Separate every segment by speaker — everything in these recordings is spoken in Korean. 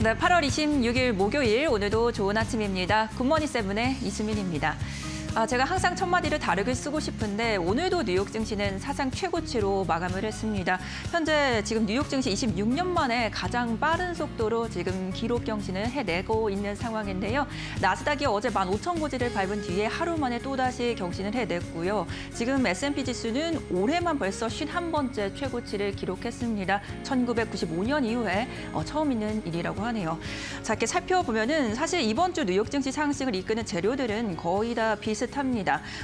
Speaker 1: 네, 8월 26일 목요일 오늘도 좋은 아침입니다. 굿모닝 세븐의 이수민입니다. 제가 항상 첫마디를 다르게 쓰고 싶은데 오늘도 뉴욕 증시는 사상 최고치로 마감을 했습니다. 현재 지금 뉴욕 증시 26년 만에 가장 빠른 속도로 지금 기록 경신을 해내고 있는 상황인데요. 나스닥이 어제 15,000고지를 밟은 뒤에 하루 만에 또다시 경신을 해냈고요. 지금 S&P 지수는 올해만 벌써 51번째 최고치를 기록했습니다. 1995년 이후에 처음 있는 일이라고 하네요. 자, 이렇게 살펴보면은 사실 이번 주 뉴욕 증시 상승을 이끄는 재료들은 거의 다 비슷합니다.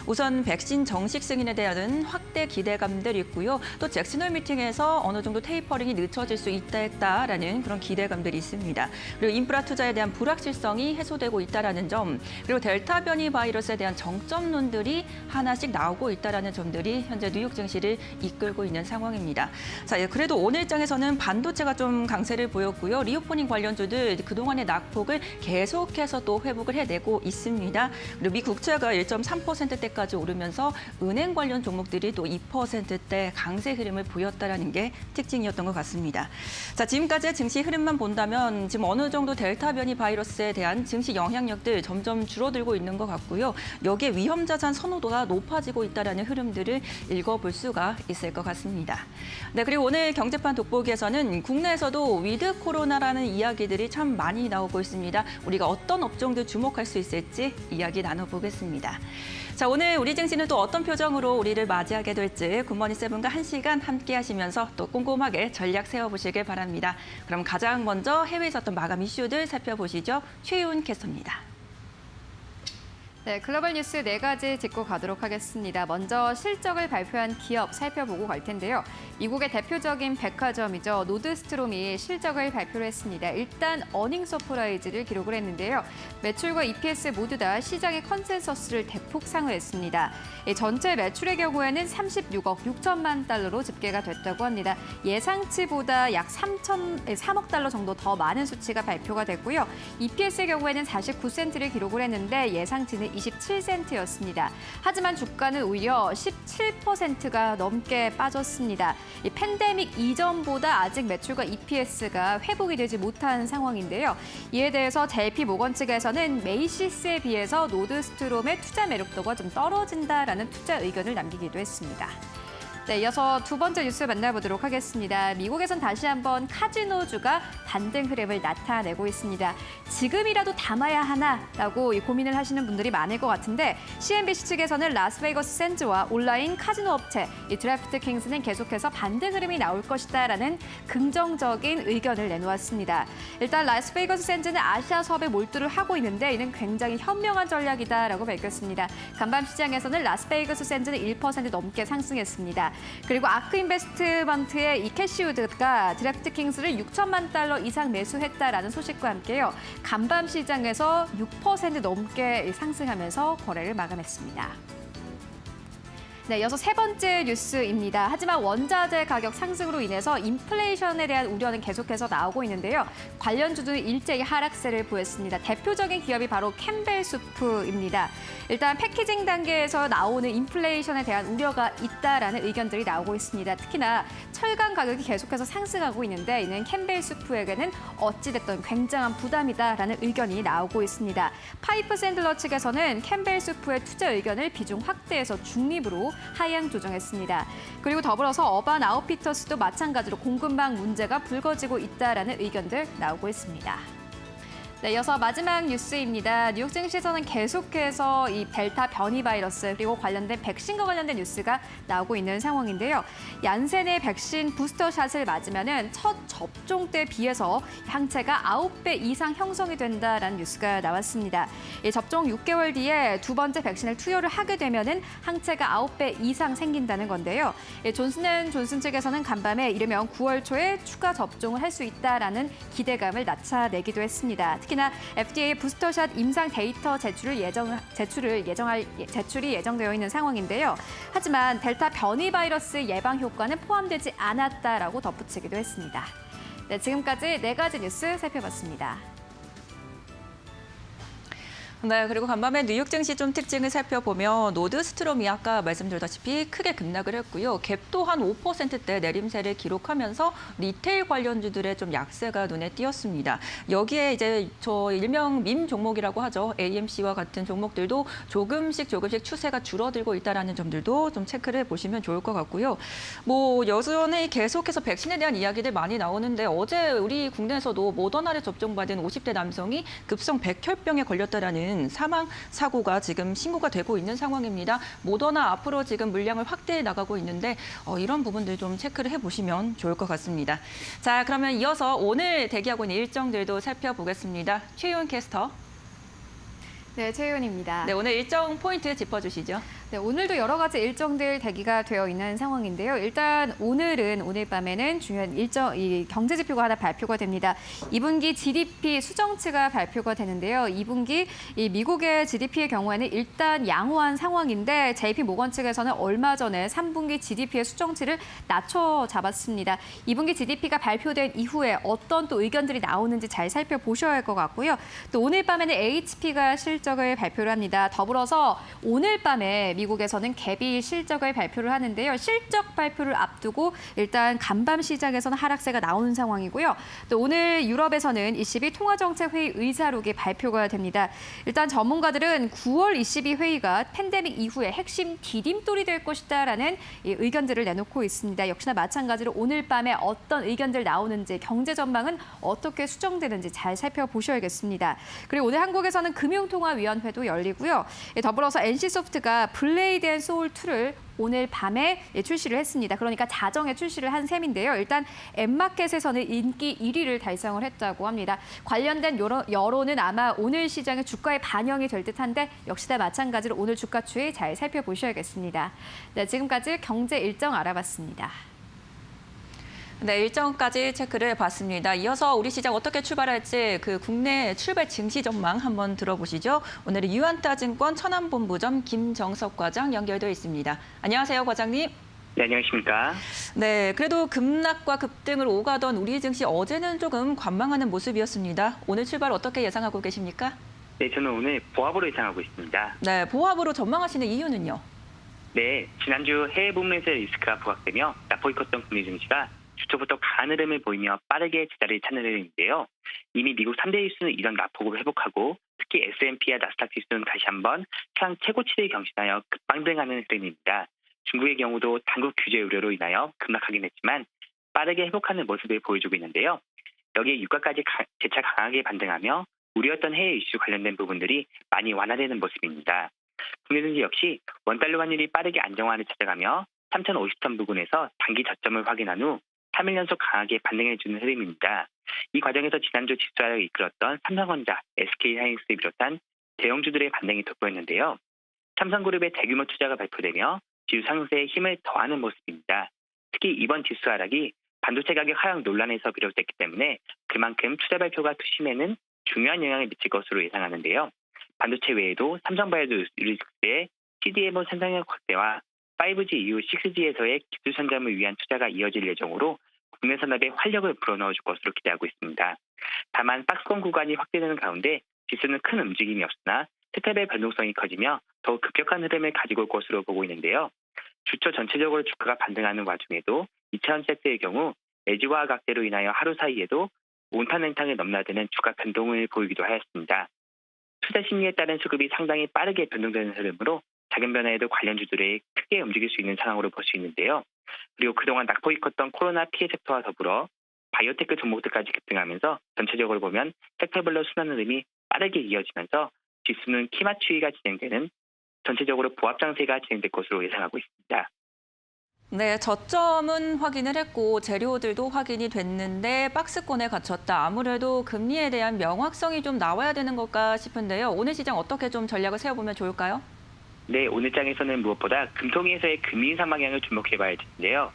Speaker 1: 우선 백신 정식 승인에 대한 확대 기대감들이 있고요. 또 잭슨홀 미팅에서 어느 정도 테이퍼링이 늦춰질 수 있다라는 그런 기대감들이 있습니다. 그리고 인프라 투자에 대한 불확실성이 해소되고 있다라는 점, 그리고 델타 변이 바이러스에 대한 정점론들이 하나씩 나오고 있다라는 점들이 현재 뉴욕 증시를 이끌고 있는 상황입니다. 자, 그래도 오늘 장에서는 반도체가 좀 강세를 보였고요. 리오프닝 관련주들 그동안의 낙폭을 계속해서 또 회복을 해내고 있습니다. 그리고 미 국채가 1.3%대까지 오르면서 은행 관련 종목들이 또 2%대 강세 흐름을 보였다라는 게 특징이었던 것 같습니다. 자, 지금까지의 증시 흐름만 본다면 지금 어느 정도 델타 변이 바이러스에 대한 증시 영향력들 점점 줄어들고 있는 것 같고요. 여기에 위험 자산 선호도가 높아지고 있다라는 흐름들을 읽어볼 수가 있을 것 같습니다. 네, 그리고 오늘 경제판 돋보기에서는 국내에서도 위드 코로나라는 이야기들이 참 많이 나오고 있습니다. 우리가 어떤 업종들 주목할 수 있을지 이야기 나눠보겠습니다. 자, 오늘 우리 증시는 또 어떤 표정으로 우리를 맞이하게 될지 굿모닝 세븐과 1시간 함께 하시면서 또 꼼꼼하게 전략 세워보시길 바랍니다. 그럼 가장 먼저 해외에서 어떤 마감 이슈들 살펴보시죠. 최윤 캐스터입니다.
Speaker 2: 네, 글로벌 뉴스 4가지 짚고 가도록 하겠습니다. 먼저 실적을 발표한 기업 살펴보고 갈 텐데요. 미국의 대표적인 백화점이죠. 노드스트롬이 실적을 발표를 했습니다. 일단 어닝 서프라이즈를 기록을 했는데요. 매출과 EPS 모두 다 시장의 컨센서스를 대폭 상회했습니다. 전체 매출의 경우에는 36억 6천만 달러로 집계가 됐다고 합니다. 예상치보다 약 3억 달러 정도 더 많은 수치가 발표가 됐고요. EPS의 경우에는 49센트를 기록을 했는데 예상치는 27센트였습니다. 하지만 주가는 오히려 17%가 넘게 빠졌습니다. 이 팬데믹 이전보다 아직 매출과 EPS가 회복이 되지 못한 상황인데요. 이에 대해서 JP 모건 측에서는 메이시스에 비해서 노드스트롬의 투자 매력도가 좀 떨어진다라는 투자 의견을 남기기도 했습니다. 네, 이어서 두 번째 뉴스 만나보도록 하겠습니다. 미국에선 다시 한번 카지노주가 반등 흐름을 나타내고 있습니다. 지금이라도 담아야 하나라고 고민을 하시는 분들이 많을 것 같은데 CNBC 측에서는 라스베이거스 샌즈와 온라인 카지노 업체 드래프트킹스는 계속해서 반등 흐름이 나올 것이다라는 긍정적인 의견을 내놓았습니다. 일단 라스베이거스 샌즈는 아시아 사업에 몰두를 하고 있는데 이는 굉장히 현명한 전략이다라고 밝혔습니다. 간밤 시장에서는 라스베이거스 샌즈는 1% 넘게 상승했습니다. 그리고 아크 인베스트먼트의 이 캐시우드가 드래프트킹스를 6천만 달러 이상 매수했다라는 소식과 함께요. 간밤 시장에서 6% 넘게 상승하면서 거래를 마감했습니다. 네, 이어서 세 번째 뉴스입니다. 하지만 원자재 가격 상승으로 인해서 인플레이션에 대한 우려는 계속해서 나오고 있는데요. 관련주도 일제히 하락세를 보였습니다. 대표적인 기업이 바로 캠벨 수프입니다. 일단 패키징 단계에서 나오는 인플레이션에 대한 우려가 있다라는 의견들이 나오고 있습니다. 특히나 철강 가격이 계속해서 상승하고 있는데 이는 캠벨 수프에게는 어찌됐든 굉장한 부담이다라는 의견이 나오고 있습니다. 파이프 샌들러 측에서는 캠벨 수프의 투자 의견을 비중 확대해서 중립으로 하향 조정했습니다. 그리고 더불어서 어반 아웃피터스도 마찬가지로 공급망 문제가 불거지고 있다라는 의견들 나오고 있습니다. 네, 이어서 마지막 뉴스입니다. 뉴욕 증시에서는 계속해서 이 델타 변이 바이러스 그리고 관련된 백신과 관련된 뉴스가 나오고 있는 상황인데요. 얀센의 백신 부스터샷을 맞으면은 첫 접종 때에 비해서 항체가 9배 이상 형성이 된다라는 뉴스가 나왔습니다. 이 접종 6개월 뒤에 두 번째 백신을 투여를 하게 되면은 항체가 9배 이상 생긴다는 건데요. 존슨앤존슨 측에서는 간밤에 이르면 9월 초에 추가 접종을 할 수 있다라는 기대감을 나타내기도 했습니다. 특히나 FDA 부스터샷 임상 데이터 제출이 예정되어 있는 상황인데요. 하지만 델타 변이 바이러스 예방 효과는 포함되지 않았다라고 덧붙이기도 했습니다. 네, 지금까지 4가지 뉴스 살펴봤습니다.
Speaker 1: 네, 그리고 간밤에 뉴욕 증시 좀 특징을 살펴보면 노드스트롬이 아까 말씀드렸다시피 크게 급락을 했고요. 갭도 한 5%대 내림세를 기록하면서 리테일 관련주들의 좀 약세가 눈에 띄었습니다. 여기에 이제 저 일명 밈 종목이라고 하죠. AMC와 같은 종목들도 조금씩 추세가 줄어들고 있다는 점들도 좀 체크를 해보시면 좋을 것 같고요. 뭐 여전히 계속해서 백신에 대한 이야기들 많이 나오는데 어제 우리 국내에서도 모더나를 접종받은 50대 남성이 급성 백혈병에 걸렸다라는 사망 사고가 지금 신고가 되고 있는 상황입니다. 모더나 앞으로 지금 물량을 확대해 나가고 있는데 이런 부분들 좀 체크를 해보시면 좋을 것 같습니다. 자, 그러면 이어서 오늘 대기하고 있는 일정들도 살펴보겠습니다. 최윤 캐스터.
Speaker 2: 네, 최윤입니다.
Speaker 1: 네, 오늘 일정 포인트 짚어주시죠.
Speaker 2: 네, 오늘도 여러 가지 일정들 대기가 되어 있는 상황인데요. 일단 오늘 밤에는 중요한 이 경제 지표가 하나 발표가 됩니다. 2분기 GDP 수정치가 발표가 되는데요. 2분기 이 미국의 GDP의 경우에는 일단 양호한 상황인데 JP 모건 측에서는 얼마 전에 3분기 GDP의 수정치를 낮춰 잡았습니다. 2분기 GDP가 발표된 이후에 어떤 또 의견들이 나오는지 잘 살펴보셔야 할 것 같고요. 또 오늘 밤에는 HP가 실적을 발표를 합니다. 더불어서 오늘 밤에 미국에서는 개비 실적을 발표를 하는데요. 실적 발표를 앞두고 일단 간밤 시장에서는 하락세가 나오는 상황이고요. 또 오늘 유럽에서는 ECB 통화정책회의 의사록이 발표가 됩니다. 일단 전문가들은 9월 ECB 회의가 팬데믹 이후에 핵심 디딤돌이 될 것이다라는 의견들을 내놓고 있습니다. 역시나 마찬가지로 오늘 밤에 어떤 의견들 나오는지 경제 전망은 어떻게 수정되는지 잘 살펴보셔야겠습니다. 그리고 오늘 한국에서는 금융통화위원회도 열리고요. 더불어서 NC소프트가 블레이드 앤 소울 2를 오늘 밤에 출시를 했습니다. 그러니까 자정에 출시를 한 셈인데요. 일단 앱마켓에서는 인기 1위를 달성을 했다고 합니다. 관련된 여론은 아마 오늘 시장의 주가에 반영이 될 듯한데 역시나 마찬가지로 오늘 주가 추이 잘 살펴보셔야겠습니다. 네, 지금까지 경제 일정 알아봤습니다.
Speaker 1: 네, 일정까지 체크를 해봤습니다. 이어서 우리 시장 어떻게 출발할지 그 국내 출발 증시 전망 한번 들어보시죠. 오늘은 유한타증권 천안본부점 김정석 과장 연결되어 있습니다. 안녕하세요, 과장님.
Speaker 3: 네, 안녕하십니까.
Speaker 1: 네, 그래도 급락과 급등을 오가던 우리 증시 어제는 조금 관망하는 모습이었습니다. 오늘 출발 어떻게 예상하고 계십니까?
Speaker 3: 네, 저는 오늘 보합으로 예상하고 있습니다.
Speaker 1: 네, 보합으로 전망하시는 이유는요?
Speaker 3: 네, 지난주 해외 부문에서의 리스크가 부각되며 낙폭이 컸던 국내 증시가 주초부터 강한 흐름을 보이며 빠르게 제자리를 찾는 흐름인데요. 이미 미국 3대 지수는 이런 낙폭을 회복하고 특히 S&P와 나스닥 지수는 다시 한번 시장 최고치를 경신하여 급방등하는 흐름입니다. 중국의 경우도 당국 규제 우려로 인하여 급락하긴 했지만 빠르게 회복하는 모습을 보여주고 있는데요. 여기에 유가까지 재차 강하게 반등하며 우려했던 해외 이슈 관련된 부분들이 많이 완화되는 모습입니다. 국내 증시 역시 원달러 환율이 빠르게 안정화를 찾아가며 3,050선 부근에서 단기 저점을 확인한 후 3일 연속 강하게 반등해주는 흐름입니다. 이 과정에서 지난주 지수 하락을 이끌었던 삼성전자, SK하이닉스를 비롯한 대형주들의 반등이 돋보였는데요. 삼성그룹의 대규모 투자가 발표되며 지수 상승세에 힘을 더하는 모습입니다. 특히 이번 지수 하락이 반도체 가격 하락 논란에서 비롯됐기 때문에 그만큼 투자 발표가 투심에는 중요한 영향을 미칠 것으로 예상하는데요. 반도체 외에도 삼성바이오로직스의 CDMO 생산력 확대와 5G 이후 6G에서의 기술 선점을 위한 투자가 이어질 예정으로 국내 산업에 활력을 불어넣어줄 것으로 기대하고 있습니다. 다만 박스권 구간이 확대되는 가운데 지수는 큰 움직임이 없으나 세탑의 변동성이 커지며 더욱 급격한 흐름을 가지고 올 것으로 보고 있는데요. 주초 전체적으로 주가가 반등하는 와중에도 2차원 세트의 경우 LG화학 악재로 인하여 하루 사이에도 온탕냉탕을 넘나드는 주가 변동을 보이기도 하였습니다. 투자 심리에 따른 수급이 상당히 빠르게 변동되는 흐름으로 작은 변화에도 관련주들이 크게 움직일 수 있는 상황으로 볼 수 있는데요. 그리고 그동안 낙폭이 컸던 코로나 피해 섹터와 더불어 바이오테크 종목들까지 급등하면서 전체적으로 보면 섹터별로 순환 흐름이 빠르게 이어지면서 지수는 키맞추기가 진행되는 전체적으로 보합 장세가 진행될 것으로 예상하고 있습니다.
Speaker 1: 네, 저점은 확인을 했고 재료들도 확인이 됐는데 박스권에 갇혔다. 아무래도 금리에 대한 명확성이 좀 나와야 되는 것까 싶은데요. 오늘 시장 어떻게 좀 전략을 세워보면 좋을까요?
Speaker 3: 네, 오늘 장에서는 무엇보다 금통위에서의 금리 인상 방향을 주목해봐야 되는데요.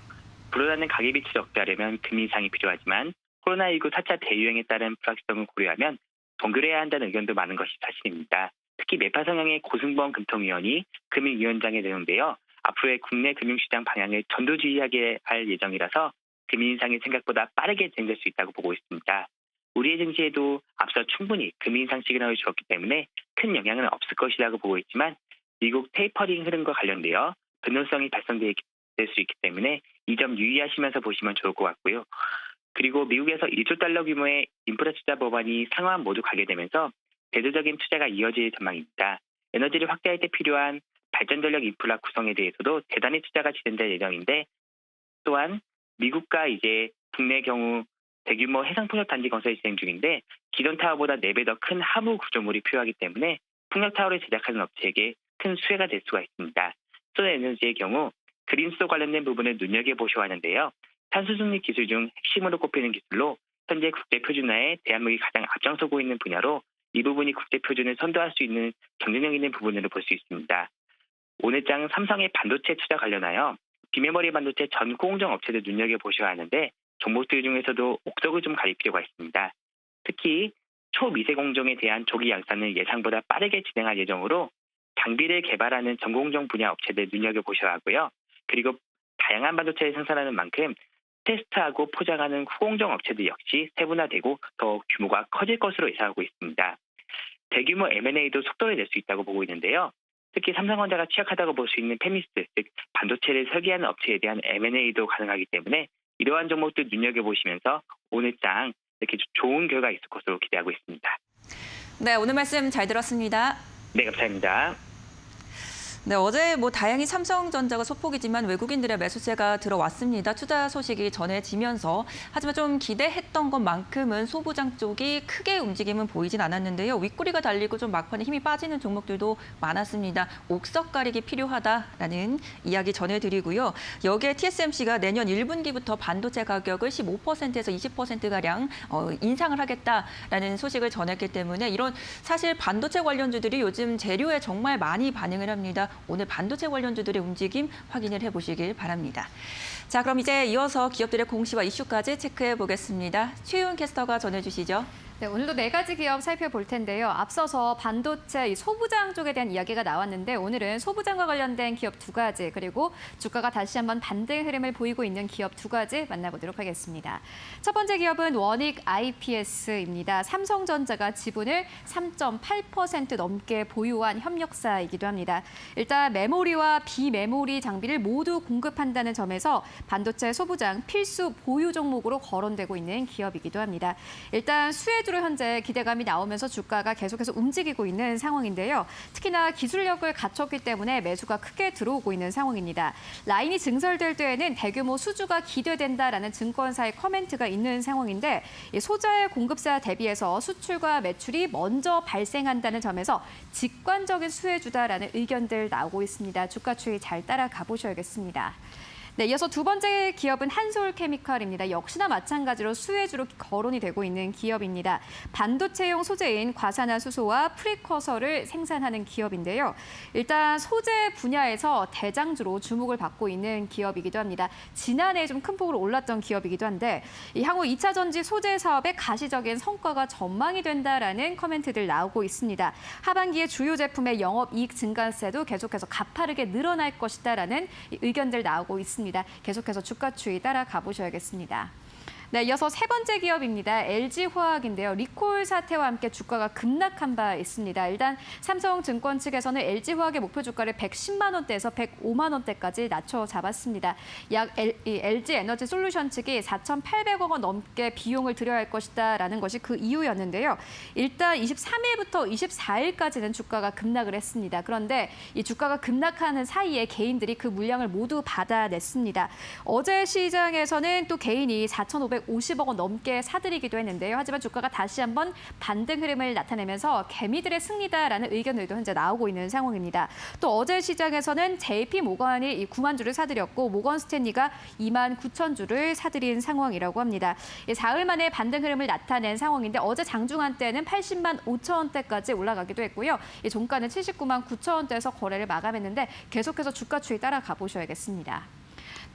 Speaker 3: 불어나는 가계비치 억제하려면 금리 인상이 필요하지만 코로나19 4차 대유행에 따른 불확실성을 고려하면 동결해야 한다는 의견도 많은 것이 사실입니다. 특히 매파 성향의 고승범 금통위원이 금융위원장에 내놓은데요. 앞으로의 국내 금융시장 방향을 전도주의하게 할 예정이라서 금리 인상이 생각보다 빠르게 진행될 수 있다고 보고 있습니다. 우리의 증시에도 앞서 충분히 금리 인상 시그널을 주었기 때문에 큰 영향은 없을 것이라고 보고 있지만 미국 테이퍼링 흐름과 관련되어 변동성이 발생될 수 있기 때문에 이 점 유의하시면서 보시면 좋을 것 같고요. 그리고 미국에서 1조 달러 규모의 인프라 투자 법안이 상원 모두 가게 되면서 대대적인 투자가 이어질 전망입니다. 에너지를 확대할 때 필요한 발전 전력 인프라 구성에 대해서도 대단히 투자가 진행될 예정인데 또한 미국과 이제 국내 경우 대규모 해상풍력 단지 건설이 진행 중인데 기존 타워보다 4배 더 큰 하부 구조물이 필요하기 때문에 풍력 타워를 제작하는 업체에게 큰 수혜가 될 수가 있습니다. 소에너지의 경우 그린수소 관련된 부분을 눈여겨보셔야 하는데요. 탄소 중립 기술 중 핵심으로 꼽히는 기술로 현재 국제 표준화에 대한민국이 가장 앞장서고 있는 분야로 이 부분이 국제 표준을 선도할 수 있는 경쟁력 있는 부분으로 볼 수 있습니다. 오늘 장 삼성의 반도체 투자 관련하여 비메모리 반도체 전 공정 업체들 눈여겨보셔야 하는데 종목들 중에서도 옥석을 좀 가릴 필요가 있습니다. 특히 초미세 공정에 대한 조기 양산을 예상보다 빠르게 진행할 예정으로 장비를 개발하는 전공정 분야 업체들 눈여겨보셔야 하고요. 그리고 다양한 반도체를 생산하는 만큼 테스트하고 포장하는 후공정 업체들 역시 세분화되고 더 규모가 커질 것으로 예상하고 있습니다. 대규모 M&A도 속도를 낼 수 있다고 보고 있는데요. 특히 삼성전자가 취약하다고 볼 수 있는 페미스, 즉 반도체를 설계하는 업체에 대한 M&A도 가능하기 때문에 이러한 종목들 눈여겨보시면서 오늘 장 이렇게 좋은 결과 있을 것으로 기대하고 있습니다.
Speaker 1: 네, 오늘 말씀 잘 들었습니다.
Speaker 3: 네, 감사합니다.
Speaker 1: 네, 어제 다행히 삼성전자가 소폭이지만 외국인들의 매수세가 들어왔습니다. 투자 소식이 전해지면서 하지만 좀 기대했던 것만큼은 소부장 쪽이 크게 움직임은 보이진 않았는데요. 윗꼬리가 달리고 좀 막판에 힘이 빠지는 종목들도 많았습니다. 옥석 가리기 필요하다라는 이야기 전해드리고요. 여기에 TSMC가 내년 1분기부터 반도체 가격을 15%에서 20%가량 인상을 하겠다라는 소식을 전했기 때문에 이런 사실 반도체 관련주들이 요즘 재료에 정말 많이 반응을 합니다. 오늘 반도체 관련주들의 움직임 확인을 해보시길 바랍니다. 자, 그럼 이제 이어서 기업들의 공시와 이슈까지 체크해 보겠습니다. 최윤 캐스터가 전해주시죠.
Speaker 2: 네, 오늘도 4가지 기업 살펴볼 텐데요. 앞서서 반도체 소부장 쪽에 대한 이야기가 나왔는데 오늘은 소부장과 관련된 기업 2가지 그리고 주가가 다시 한번 반등 흐름을 보이고 있는 기업 2가지 만나보도록 하겠습니다. 첫 번째 기업은 원익 IPS입니다. 삼성전자가 지분을 3.8% 넘게 보유한 협력사이기도 합니다. 일단 메모리와 비메모리 장비를 모두 공급한다는 점에서 반도체 소부장 필수 보유 종목으로 거론되고 있는 기업이기도 합니다. 일단 수혜주로 현재 기대감이 나오면서 주가가 계속해서 움직이고 있는 상황인데요. 특히나 기술력을 갖췄기 때문에 매수가 크게 들어오고 있는 상황입니다. 라인이 증설될 때에는 대규모 수주가 기대된다라는 증권사의 커멘트가 있는 상황인데 소재 공급사 대비해서 수출과 매출이 먼저 발생한다는 점에서 직관적인 수혜주다라는 의견들 나오고 있습니다. 주가 추이 잘 따라가 보셔야겠습니다. 네, 이어서 두 번째 기업은 한솔케미칼입니다. 역시나 마찬가지로 수혜주로 거론이 되고 있는 기업입니다. 반도체용 소재인 과산화수소와 프리커서를 생산하는 기업인데요. 일단 소재 분야에서 대장주로 주목을 받고 있는 기업이기도 합니다. 지난해 좀 큰 폭으로 올랐던 기업이기도 한데 향후 2차 전지 소재 사업의 가시적인 성과가 전망이 된다라는 커멘트들 나오고 있습니다. 하반기에 주요 제품의 영업이익 증가세도 계속해서 가파르게 늘어날 것이다라는 의견들 나오고 있습니다. 계속해서 주가 추이 따라가 보셔야겠습니다. 네, 이어서 세 번째 기업입니다. LG화학인데요. 리콜 사태와 함께 주가가 급락한 바 있습니다. 일단 삼성증권 측에서는 LG화학의 목표 주가를 110만 원대에서 105만 원대까지 낮춰 잡았습니다. LG에너지솔루션 측이 4,800억 원 넘게 비용을 들여야 할 것이다라는 것이 그 이유였는데요. 일단 23일부터 24일까지는 주가가 급락을 했습니다. 그런데 이 주가가 급락하는 사이에 개인들이 그 물량을 모두 받아냈습니다. 어제 시장에서는 또 개인이 4,550억 원 넘게 사들이기도 했는데요. 하지만 주가가 다시 한번 반등 흐름을 나타내면서 개미들의 승리다라는 의견들도 현재 나오고 있는 상황입니다. 또 어제 시장에서는 JP 모건이 9만 주를 사들였고 모건 스탠리가 2만 9천 주를 사들인 상황이라고 합니다. 사흘 만에 반등 흐름을 나타낸 상황인데 어제 장중한 때는 80만 5천 원대까지 올라가기도 했고요. 종가는 79만 9천 원대에서 거래를 마감했는데 계속해서 주가 추이 따라가 보셔야겠습니다.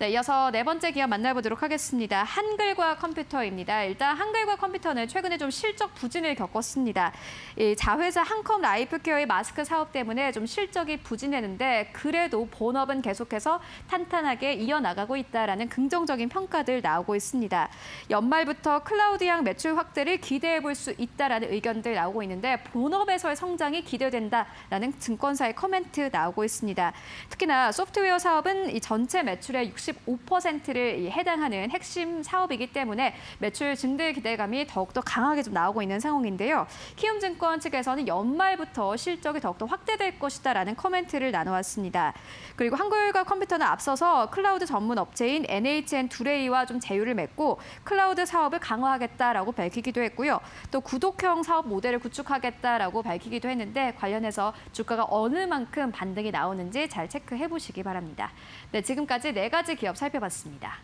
Speaker 2: 네, 이어서 네 번째 기업 만나보도록 하겠습니다. 한글과 컴퓨터입니다. 일단 한글과 컴퓨터는 최근에 좀 실적 부진을 겪었습니다. 이 자회사 한컴 라이프케어의 마스크 사업 때문에 좀 실적이 부진했는데 그래도 본업은 계속해서 탄탄하게 이어나가고 있다라는 긍정적인 평가들 나오고 있습니다. 연말부터 클라우드향 매출 확대를 기대해 볼 수 있다라는 의견들 나오고 있는데 본업에서의 성장이 기대된다라는 증권사의 코멘트 나오고 있습니다. 특히나 소프트웨어 사업은 이 전체 매출의 65%를 해당하는 핵심 사업이기 때문에 매출 증대 기대감이 더욱더 강하게 좀 나오고 있는 상황인데요. 키움증권 측에서는 연말부터 실적이 더욱더 확대될 것이다라는 코멘트를 나눠왔습니다. 그리고 한글과 컴퓨터는 앞서서 클라우드 전문 업체인 NHN2레이와 좀 제휴를 맺고 클라우드 사업을 강화하겠다라고 밝히기도 했고요. 또 구독형 사업 모델을 구축하겠다라고 밝히기도 했는데 관련해서 주가가 어느 만큼 반등이 나오는지 잘 체크해 보시기 바랍니다. 네, 지금까지 네 가지 기업 살펴봤습니다.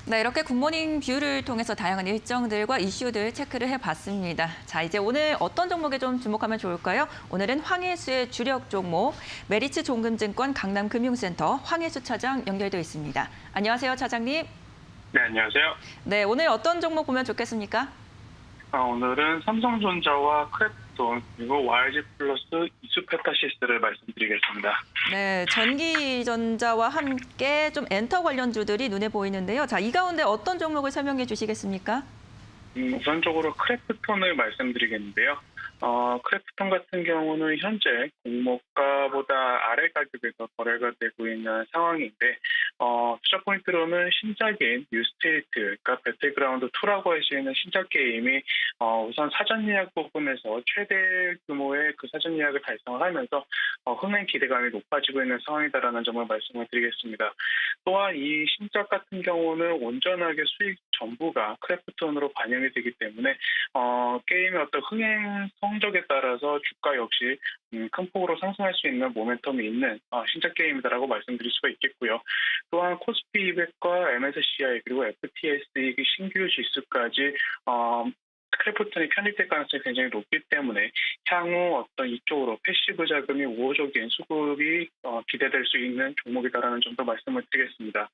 Speaker 1: 네, 이렇게 굿모닝 뷰를 통해서 다양한 일정들과 이슈들 체크를 해봤습니다. 자, 이제 오늘 어떤 종목에 좀 주목하면 좋을까요? 오늘은 황혜수의 주력 종목, 메리츠 종금증권 강남금융센터 황혜수 차장 연결되어 있습니다. 안녕하세요, 차장님.
Speaker 4: 네, 안녕하세요.
Speaker 1: 네, 오늘 어떤 종목 보면 좋겠습니까?
Speaker 4: 오늘은 삼성전자와 크래프톤 그리고 YG 플러스 이수페타시스를 말씀드리겠습니다.
Speaker 1: 네, 전기전자와 함께 좀 엔터 관련주들이 눈에 보이는데요. 자, 이 가운데 어떤 종목을 설명해 주시겠습니까?
Speaker 4: 우선적으로 크래프톤을 말씀드리겠는데요. 크래프톤 같은 경우는 현재 공모가보다 아래 가격에서 거래가 되고 있는 상황인데 투자 포인트로는 신작인 뉴스테이트, 그러니까 배틀그라운드 2라고 할 수 있는 신작 게임이 우선 사전 예약 부분에서 최대 규모의 그 사전 예약을 달성하면서 흥행 기대감이 높아지고 있는 상황이다라는 점을 말씀을 드리겠습니다. 또한 이 신작 같은 경우는 온전하게 수익 전부가 크래프톤으로 반영이 되기 때문에 게임의 어떤 흥행 성적에 따라서 주가 역시 큰 폭으로 상승할 수 있는 모멘텀이 있는 신작 게임이다라고 말씀드릴 수가 있겠고요. 또한 코스피 200과 MSCI 그리고 FTSE 신규 지수까지 크래프톤이 편입될 가능성이 굉장히 높기 때문에 향후 어떤 이쪽으로 패시브 자금이 우호적인 수급이 기대될 수 있는 종목이다라는 점도 말씀을 드리겠습니다.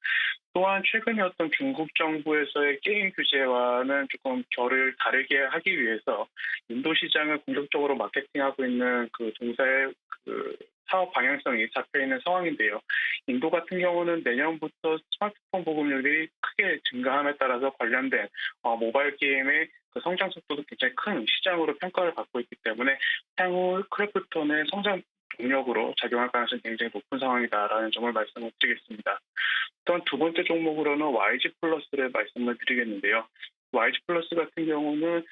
Speaker 4: 또한 최근에 어떤 중국 정부에서의 게임 규제와는 조금 결을 다르게 하기 위해서 인도 시장을 공격적으로 마케팅하고 있는 그 동사의 그 사업 방향성이 잡혀 있는 상황인데요. 인도 같은 경우는 내년부터 스마트폰 보급률이 크게 증가함에 따라서 관련된 모바일 게임의 그 성장 속도도 굉장히 큰 시장으로 평가를 받고 있기 때문에 향후 크래프톤의 성장 동력으로 작용할 가능성이 굉장히 높은 상황이다라는 점을 말씀을 드리겠습니다. 또한 두 번째 종목으로는 YG 플러스를 말씀을 드리겠는데요. YG 플러스 같은 경우는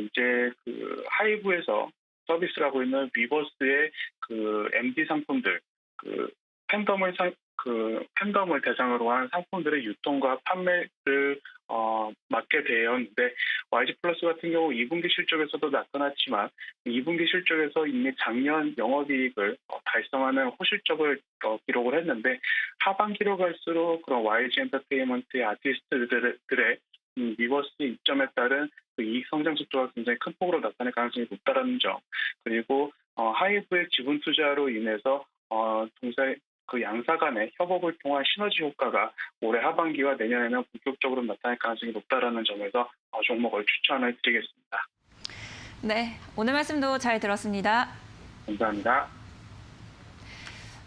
Speaker 4: 이제 하이브에서 서비스를 하고 있는 위버스의 그 MD 상품들, 팬덤을 대상으로 한 상품들의 유통과 판매를 맡게 되었는데 YG 플러스 같은 경우 2분기 실적에서도 나타났지만 2분기 실적에서 이미 작년 영업이익을 달성하는 호실적을 기록을 했는데 하반기로 갈수록 그런 YG 엔터테인먼트의 아티스트들의 위버스 입점에 따른 그 이익 성장 속도가 굉장히 큰 폭으로 나타날 가능성이 높다라는 점, 그리고 하이브의 지분 투자로 인해서 동사의 그 양사 간의 협업을 통한 시너지 효과가 올해 하반기와 내년에는 본격적으로 나타날 가능성이 높다라는 점에서 종목을 추천을 드리겠습니다.
Speaker 1: 네, 오늘 말씀도 잘 들었습니다.
Speaker 4: 감사합니다.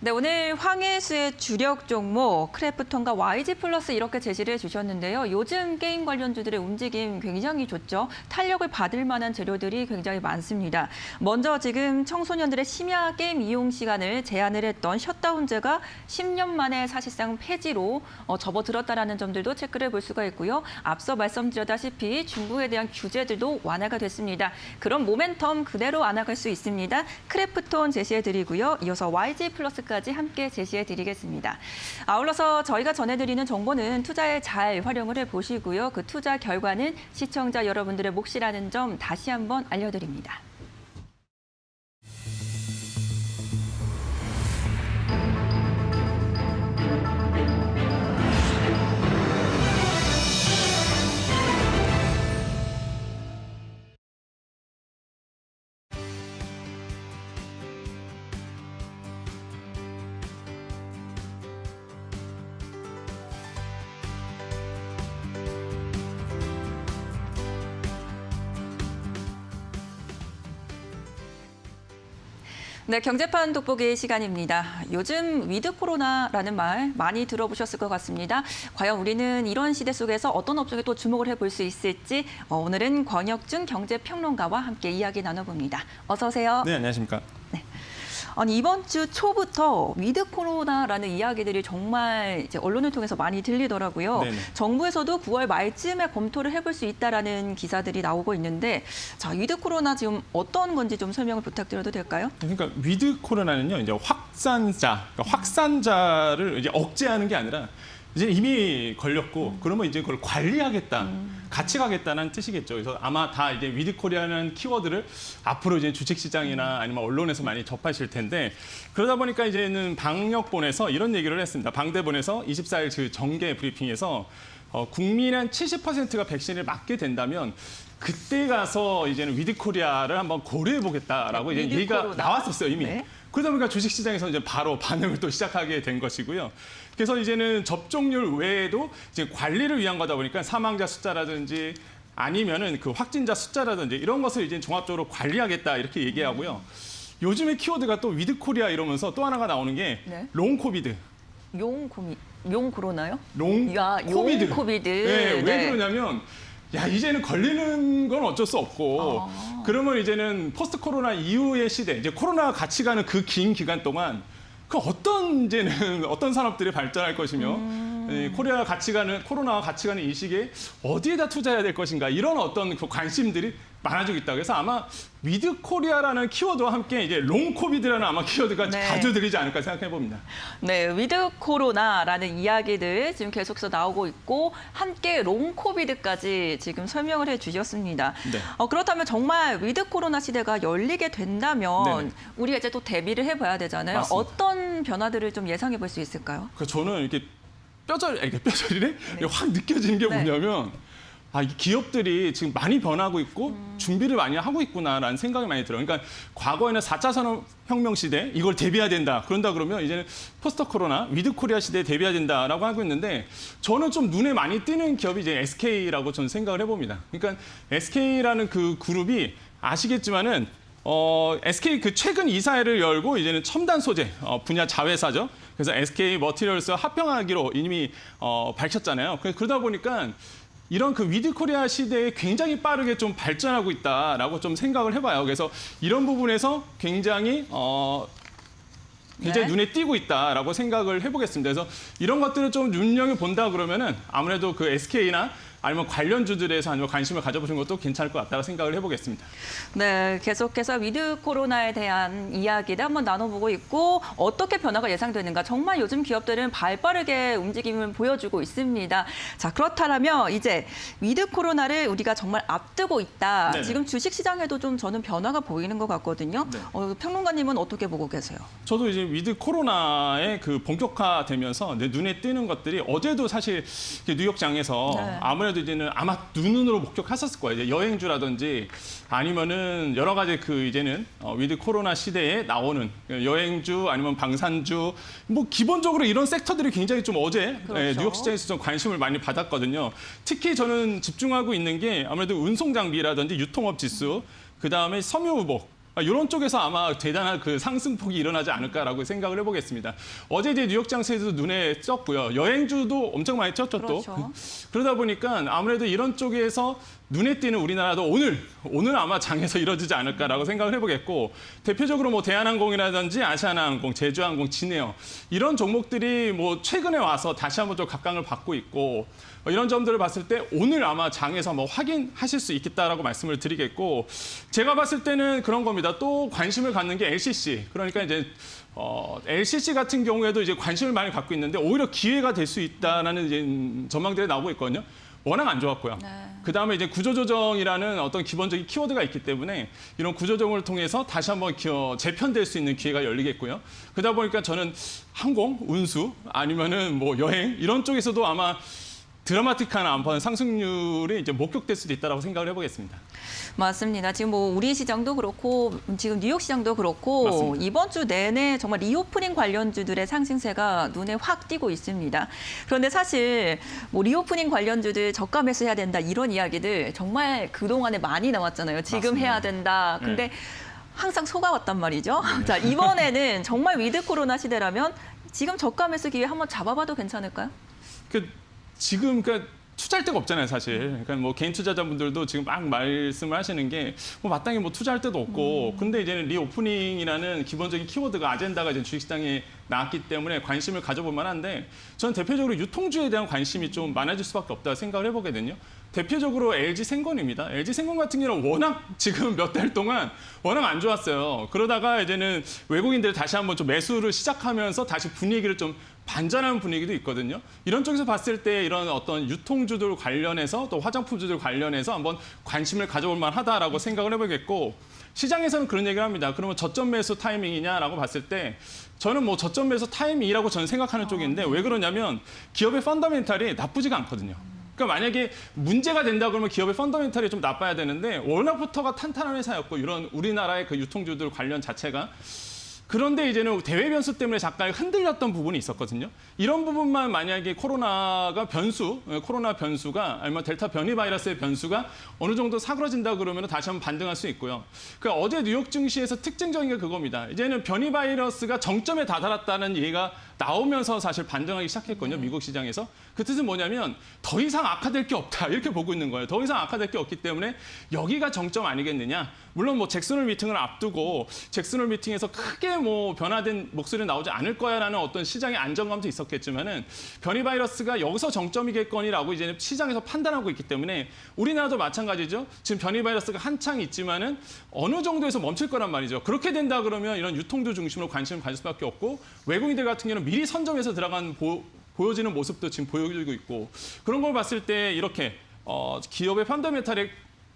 Speaker 1: 네, 오늘 황혜수의 주력 종목 크래프톤과 YG 플러스 이렇게 제시를 해주셨는데요. 요즘 게임 관련주들의 움직임 굉장히 좋죠. 탄력을 받을 만한 재료들이 굉장히 많습니다. 먼저 지금 청소년들의 심야 게임 이용 시간을 제한을 했던 셧다운제가 10년 만에 사실상 폐지로 접어들었다라는 점들도 체크를 해볼 수가 있고요. 앞서 말씀드렸다시피 중국에 대한 규제들도 완화가 됐습니다. 그런 모멘텀 그대로 안아갈 수 있습니다. 크래프톤 제시해드리고요. 이어서 YG 플러스 까지 함께 제시해드리겠습니다. 아울러서 저희가 전해드리는 정보는 투자에 잘 활용을 해보시고요. 그 투자 결과는 시청자 여러분들의 몫이라는 점 다시 한번 알려드립니다. 네, 경제판 돋보기 시간입니다. 요즘 위드 코로나라는 말 많이 들어보셨을 것 같습니다. 과연 우리는 이런 시대 속에서 어떤 업종에 또 주목을 해볼 수 있을지 오늘은 권혁준 경제평론가와 함께 이야기 나눠봅니다. 어서 오세요.
Speaker 5: 네, 안녕하십니까.
Speaker 1: 아니, 이번 주 초부터 위드 코로나라는 이야기들이 정말 이제 언론을 통해서 많이 들리더라고요.
Speaker 5: 네네.
Speaker 1: 정부에서도 9월 말쯤에 검토를 해볼 수 있다라는 기사들이 나오고 있는데, 자, 위드 코로나 지금 어떤 건지 좀 설명을 부탁드려도 될까요?
Speaker 5: 그러니까 위드 코로나는요, 이제 확산자를 이제 억제하는 게 아니라 이제 이미 걸렸고 그러면 이제 그걸 관리하겠다, 같이 가겠다는 뜻이겠죠. 그래서 아마 다 이제 위드 코리아라는 키워드를 앞으로 이제 주식시장이나 아니면 언론에서 많이 접하실 텐데, 그러다 보니까 이제는 방역본에서 이런 얘기를 했습니다. 방대본에서 24일 그 정계 브리핑에서 국민 한 70%가 백신을 맞게 된다면 그때 가서 이제는 위드 코리아를 한번 고려해 보겠다라고 이제
Speaker 1: 위드
Speaker 5: 얘기가
Speaker 1: 코로나.
Speaker 5: 나왔었어요, 이미.
Speaker 1: 네.
Speaker 5: 그러다 보니까 주식시장에서 이제 바로 반응을 또 시작하게 된 것이고요. 그래서 이제는 접종률 외에도 이제 관리를 위한 거다 보니까 사망자 숫자라든지 아니면은 그 확진자 숫자라든지 이런 것을 이제 종합적으로 관리하겠다 이렇게 얘기하고요. 요즘에 키워드가 또 위드 코리아 이러면서 또 하나가 나오는 게
Speaker 1: 네.
Speaker 5: 롱 코비드.
Speaker 1: 용 코로나요?
Speaker 5: 롱
Speaker 1: 야,
Speaker 5: 코비드.
Speaker 1: 용 코비드.
Speaker 5: 네, 왜
Speaker 1: 네.
Speaker 5: 그러냐면 야, 이제는 걸리는 건 어쩔 수 없고 그러면 이제는 포스트 코로나 이후의 시대, 이제 코로나가 같이 가는 그 긴 기간 동안 그 어떤 산업들이 발전할 것이며 코로나와 같이 가는 이 시기에 어디에다 투자해야 될 것인가, 이런 어떤 그 관심들이 많아지고 있다. 그래서 아마 위드 코리아라는 키워드와 함께 이제 롱 코비드라는 아마 키워드가
Speaker 1: 네.
Speaker 5: 자주 들리지 않을까 생각해 봅니다.
Speaker 1: 네, 위드 코로나라는 이야기들 지금 계속해서 나오고 있고 함께 롱 코비드까지 지금 설명을 해주셨습니다.
Speaker 5: 네.
Speaker 1: 그렇다면 정말 위드 코로나 시대가 열리게 된다면
Speaker 5: 네네.
Speaker 1: 우리가 이제 또 대비를 해봐야 되잖아요.
Speaker 5: 맞습니다.
Speaker 1: 어떤 변화들을 좀 예상해 볼 수 있을까요?
Speaker 5: 그 저는 이렇게 뼈저리네? 확 느껴지는 게
Speaker 1: 네.
Speaker 5: 뭐냐면 이 기업들이 지금 많이 변하고 있고 준비를 많이 하고 있구나라는 생각이 많이 들어요. 그러니까 과거에는 4차 산업혁명 시대 이걸 대비해야 된다. 그런다 그러면 이제는 포스트 코로나, 위드 코리아 시대에 대비해야 된다라고 하고 있는데, 저는 좀 눈에 많이 띄는 기업이 이제 SK라고 저는 생각을 해봅니다. 그러니까 SK라는 그 그룹이 아시겠지만은 SK 그 최근 이사회를 열고 이제는 첨단 소재 분야 자회사죠. 그래서 SK 머티리얼스와 합병하기로 이미 밝혔잖아요. 그러다 보니까 이런 그 위드 코리아 시대에 굉장히 빠르게 좀 발전하고 있다라고 좀 생각을 해봐요. 그래서 이런 부분에서 굉장히
Speaker 1: 네.
Speaker 5: 눈에 띄고 있다라고 생각을 해보겠습니다. 그래서 이런 것들을 좀 눈여겨 본다 그러면은 아무래도 그 SK나 아니면 관련주들에서 아니면 관심을 가져보시는 것도 괜찮을 것 같다고 생각을 해보겠습니다.
Speaker 1: 네, 계속해서 위드 코로나에 대한 이야기를 한번 나눠보고 있고 어떻게 변화가 예상되는가. 정말 요즘 기업들은 발빠르게 움직임을 보여주고 있습니다. 자, 그렇다면 이제 위드 코로나를 우리가 정말 앞두고 있다.
Speaker 5: 네네.
Speaker 1: 지금 주식시장에도 좀 저는 변화가 보이는 것 같거든요.
Speaker 5: 네.
Speaker 1: 평론가님은 어떻게 보고 계세요?
Speaker 5: 저도 이제 위드 코로나의 그 본격화되면서 내 눈에 띄는 것들이 어제도 사실 뉴욕장에서
Speaker 1: 네.
Speaker 5: 아무래도 이제는 아마 눈으로 목격하셨을 거예요. 이제 여행주라든지 아니면은 여러 가지 그 이제는 위드 코로나 시대에 나오는 여행주 아니면 방산주, 뭐 기본적으로 이런 섹터들이 굉장히 좀 어제
Speaker 1: 그렇죠.
Speaker 5: 뉴욕 시장에서 좀 관심을 많이 받았거든요. 특히 저는 집중하고 있는 게 아무래도 운송 장비라든지 유통업 지수, 그 다음에 섬유의복. 이런 쪽에서 아마 대단한 그 상승폭이 일어나지 않을까라고 생각을 해보겠습니다. 어제 이제 뉴욕 장세에도 눈에 띄었고요. 여행주도 엄청 많이 띄었죠, 또.
Speaker 1: 그렇죠.
Speaker 5: 그러다 보니까 아무래도 이런 쪽에서 눈에 띄는 우리나라도 오늘 아마 장에서 이뤄지지 않을까라고 생각을 해보겠고, 대표적으로 뭐 대한항공이라든지 아시아나항공, 제주항공, 진에어 이런 종목들이 뭐 최근에 와서 다시 한번 좀 각광을 받고 있고, 이런 점들을 봤을 때 오늘 아마 장에서 뭐 확인하실 수 있겠다라고 말씀을 드리겠고, 제가 봤을 때는 그런 겁니다. 또 관심을 갖는 게 LCC. 그러니까 이제 LCC 같은 경우에도 이제 관심을 많이 갖고 있는데 오히려 기회가 될 수 있다라는 이제 전망들이 나오고 있거든요. 워낙 안 좋았고요.
Speaker 1: 네.
Speaker 5: 그다음에 이제 구조조정이라는 어떤 기본적인 키워드가 있기 때문에 이런 구조조정을 통해서 다시 한번 재편될 수 있는 기회가 열리겠고요. 그러다 보니까 저는 항공, 운수 아니면은 뭐 여행 이런 쪽에서도 아마 드라마틱한 안판 상승률이 이제 목격될 수도 있다라고 생각을 해보겠습니다.
Speaker 1: 맞습니다. 지금 뭐 우리 시장도 그렇고 지금 뉴욕 시장도 그렇고
Speaker 5: 맞습니다.
Speaker 1: 이번 주 내내 정말 리오프닝 관련주들의 상승세가 눈에 확 띄고 있습니다. 그런데 사실 뭐 리오프닝 관련주들 저가 매수해야 된다 이런 이야기들 정말 그동안에 많이 나왔잖아요. 지금
Speaker 5: 맞습니다.
Speaker 1: 해야 된다. 근데 항상 속아왔단 말이죠. 자, 이번에는 정말 위드 코로나 시대라면 지금 저가 매수 기회 한번 잡아봐도 괜찮을까요?
Speaker 5: 지금 투자할 데가 없잖아요, 사실. 그러니까 뭐 개인 투자자분들도 지금 막 말씀을 하시는 게 뭐 마땅히 뭐 투자할 데도 없고, 근데 이제는 리오프닝이라는 기본적인 키워드가 아젠다가 이제 주식시장에 나왔기 때문에 관심을 가져볼 만한데, 저는 대표적으로 유통주에 대한 관심이 좀 많아질 수밖에 없다 생각을 해보거든요. 대표적으로 LG생건입니다. LG생건 같은 경우는 워낙 지금 몇 달 동안 워낙 안 좋았어요. 그러다가 이제는 외국인들이 다시 한번 좀 매수를 시작하면서 다시 분위기를 좀 반전하는 분위기도 있거든요. 이런 쪽에서 봤을 때 이런 어떤 유통주들 관련해서 또 화장품주들 관련해서 한번 관심을 가져볼 만하다라고 생각을 해보겠고, 시장에서는 그런 얘기를 합니다. 그러면 저점 매수 타이밍이냐라고 봤을 때 저는 뭐 저점 매수 타이밍이라고 저는 생각하는 쪽인데, 왜 그러냐면 기업의 펀더멘탈이 나쁘지가 않거든요. 그러니까 만약에 문제가 된다 그러면 기업의 펀더멘탈이 좀 나빠야 되는데, 워낙부터가 탄탄한 회사였고 이런 우리나라의 그 유통주들 관련 자체가, 그런데 이제는 대외 변수 때문에 잠깐 흔들렸던 부분이 있었거든요. 이런 부분만 만약에 코로나 변수가 아니면 델타 변이 바이러스의 변수가 어느 정도 사그러진다 그러면 다시 한번 반등할 수 있고요. 그러니까 어제 뉴욕 증시에서 특징적인 게 그겁니다. 이제는 변이 바이러스가 정점에 다다랐다는 얘기가 나오면서 사실 반등하기 시작했거든요, 미국 시장에서. 그 뜻은 뭐냐면 더 이상 악화될 게 없다, 이렇게 보고 있는 거예요. 더 이상 악화될 게 없기 때문에 여기가 정점 아니겠느냐. 물론 뭐 잭슨홀 미팅을 앞두고 잭슨홀 미팅에서 크게 뭐 변화된 목소리 나오지 않을 거야라는 어떤 시장의 안정감도 있었겠지만은, 변이 바이러스가 여기서 정점이겠거니라고 이제 시장에서 판단하고 있기 때문에, 우리나라도 마찬가지죠. 지금 변이 바이러스가 한창 있지만은 어느 정도에서 멈출 거란 말이죠. 그렇게 된다 그러면 이런 유통주 중심으로 관심을 가질 수밖에 없고, 외국인들 같은 경우는 미리 선점해서 들어간 보여지는 모습도 지금 보여주고 있고, 그런 걸 봤을 때 이렇게 기업의 펀더멘탈이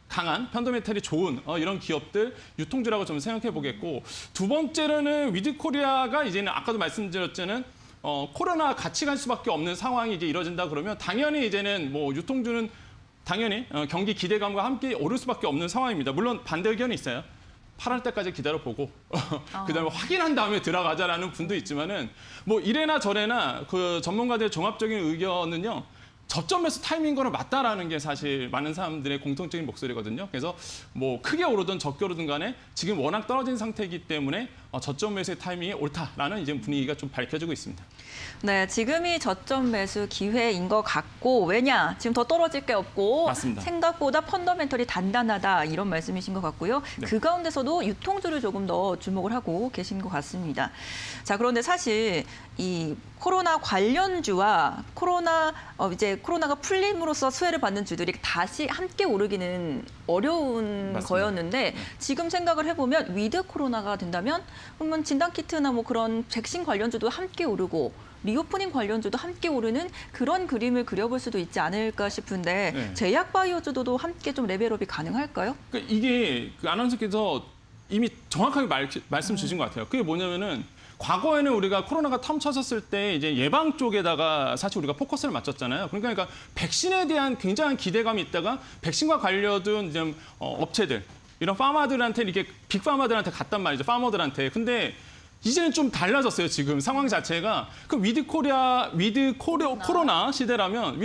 Speaker 5: 강한, 펀더멘탈이 좋은 이런 기업들 유통주라고 좀 생각해 보겠고, 두 번째로는 위드코리아가 이제는 아까도 말씀드렸잖아요. 코로나 같이 갈 수밖에 없는 상황이 이제 이뤄진다 그러면 당연히 이제는 뭐 유통주는 당연히 경기 기대감과 함께 오를 수밖에 없는 상황입니다. 물론 반대 의견이 있어요. 8월 때까지 기다려보고 그다음에 확인한 다음에 들어가자라는 분도 있지만은, 뭐 이래나 저래나 그 전문가들의 종합적인 의견은요, 저점 매수 타이밍인 거는 맞다라는 게 사실 많은 사람들의 공통적인 목소리거든요. 그래서 뭐 크게 오르든 적게 오르든 간에 지금 워낙 떨어진 상태이기 때문에 저점 매수의 타이밍이 옳다라는 이제 분위기가 좀 밝혀지고 있습니다.
Speaker 1: 네, 지금이 저점 매수 기회인 것 같고, 왜냐? 지금 더 떨어질 게 없고
Speaker 5: 맞습니다.
Speaker 1: 생각보다 펀더멘털이 단단하다, 이런 말씀이신 것 같고요.
Speaker 5: 네.
Speaker 1: 그 가운데서도 유통주를 조금 더 주목을 하고 계신 것 같습니다. 자, 그런데 사실 이 코로나 관련주와 코로나가 풀림으로써 수혜를 받는 주들이 다시 함께 오르기는 어려운
Speaker 5: 맞습니다.
Speaker 1: 거였는데, 지금 생각을 해보면 위드 코로나가 된다면 그러면 진단키트나 뭐 그런 백신 관련주도 함께 오르고 리오프닝 관련주도 함께 오르는 그런 그림을 그려볼 수도 있지 않을까 싶은데,
Speaker 5: 네.
Speaker 1: 제약바이오주도 함께 좀 레벨업이 가능할까요?
Speaker 5: 그러니까 이게 그 아나운서께서 이미 정확하게 말씀 주신 것 같아요. 그게 뭐냐면은, 과거에는 우리가 코로나가 탐쳐졌을 때 이제 예방 쪽에다가 사실 우리가 포커스를 맞췄잖아요. 그러니까 백신에 대한 굉장한 기대감이 있다가 백신과 관련된 이제 업체들, 이런 파마들한테 이렇게 빅파마들한테 갔단 말이죠. 파머들한테. 근데 이제는 좀 달라졌어요. 지금 상황 자체가. 그 위드 코로나 시대라면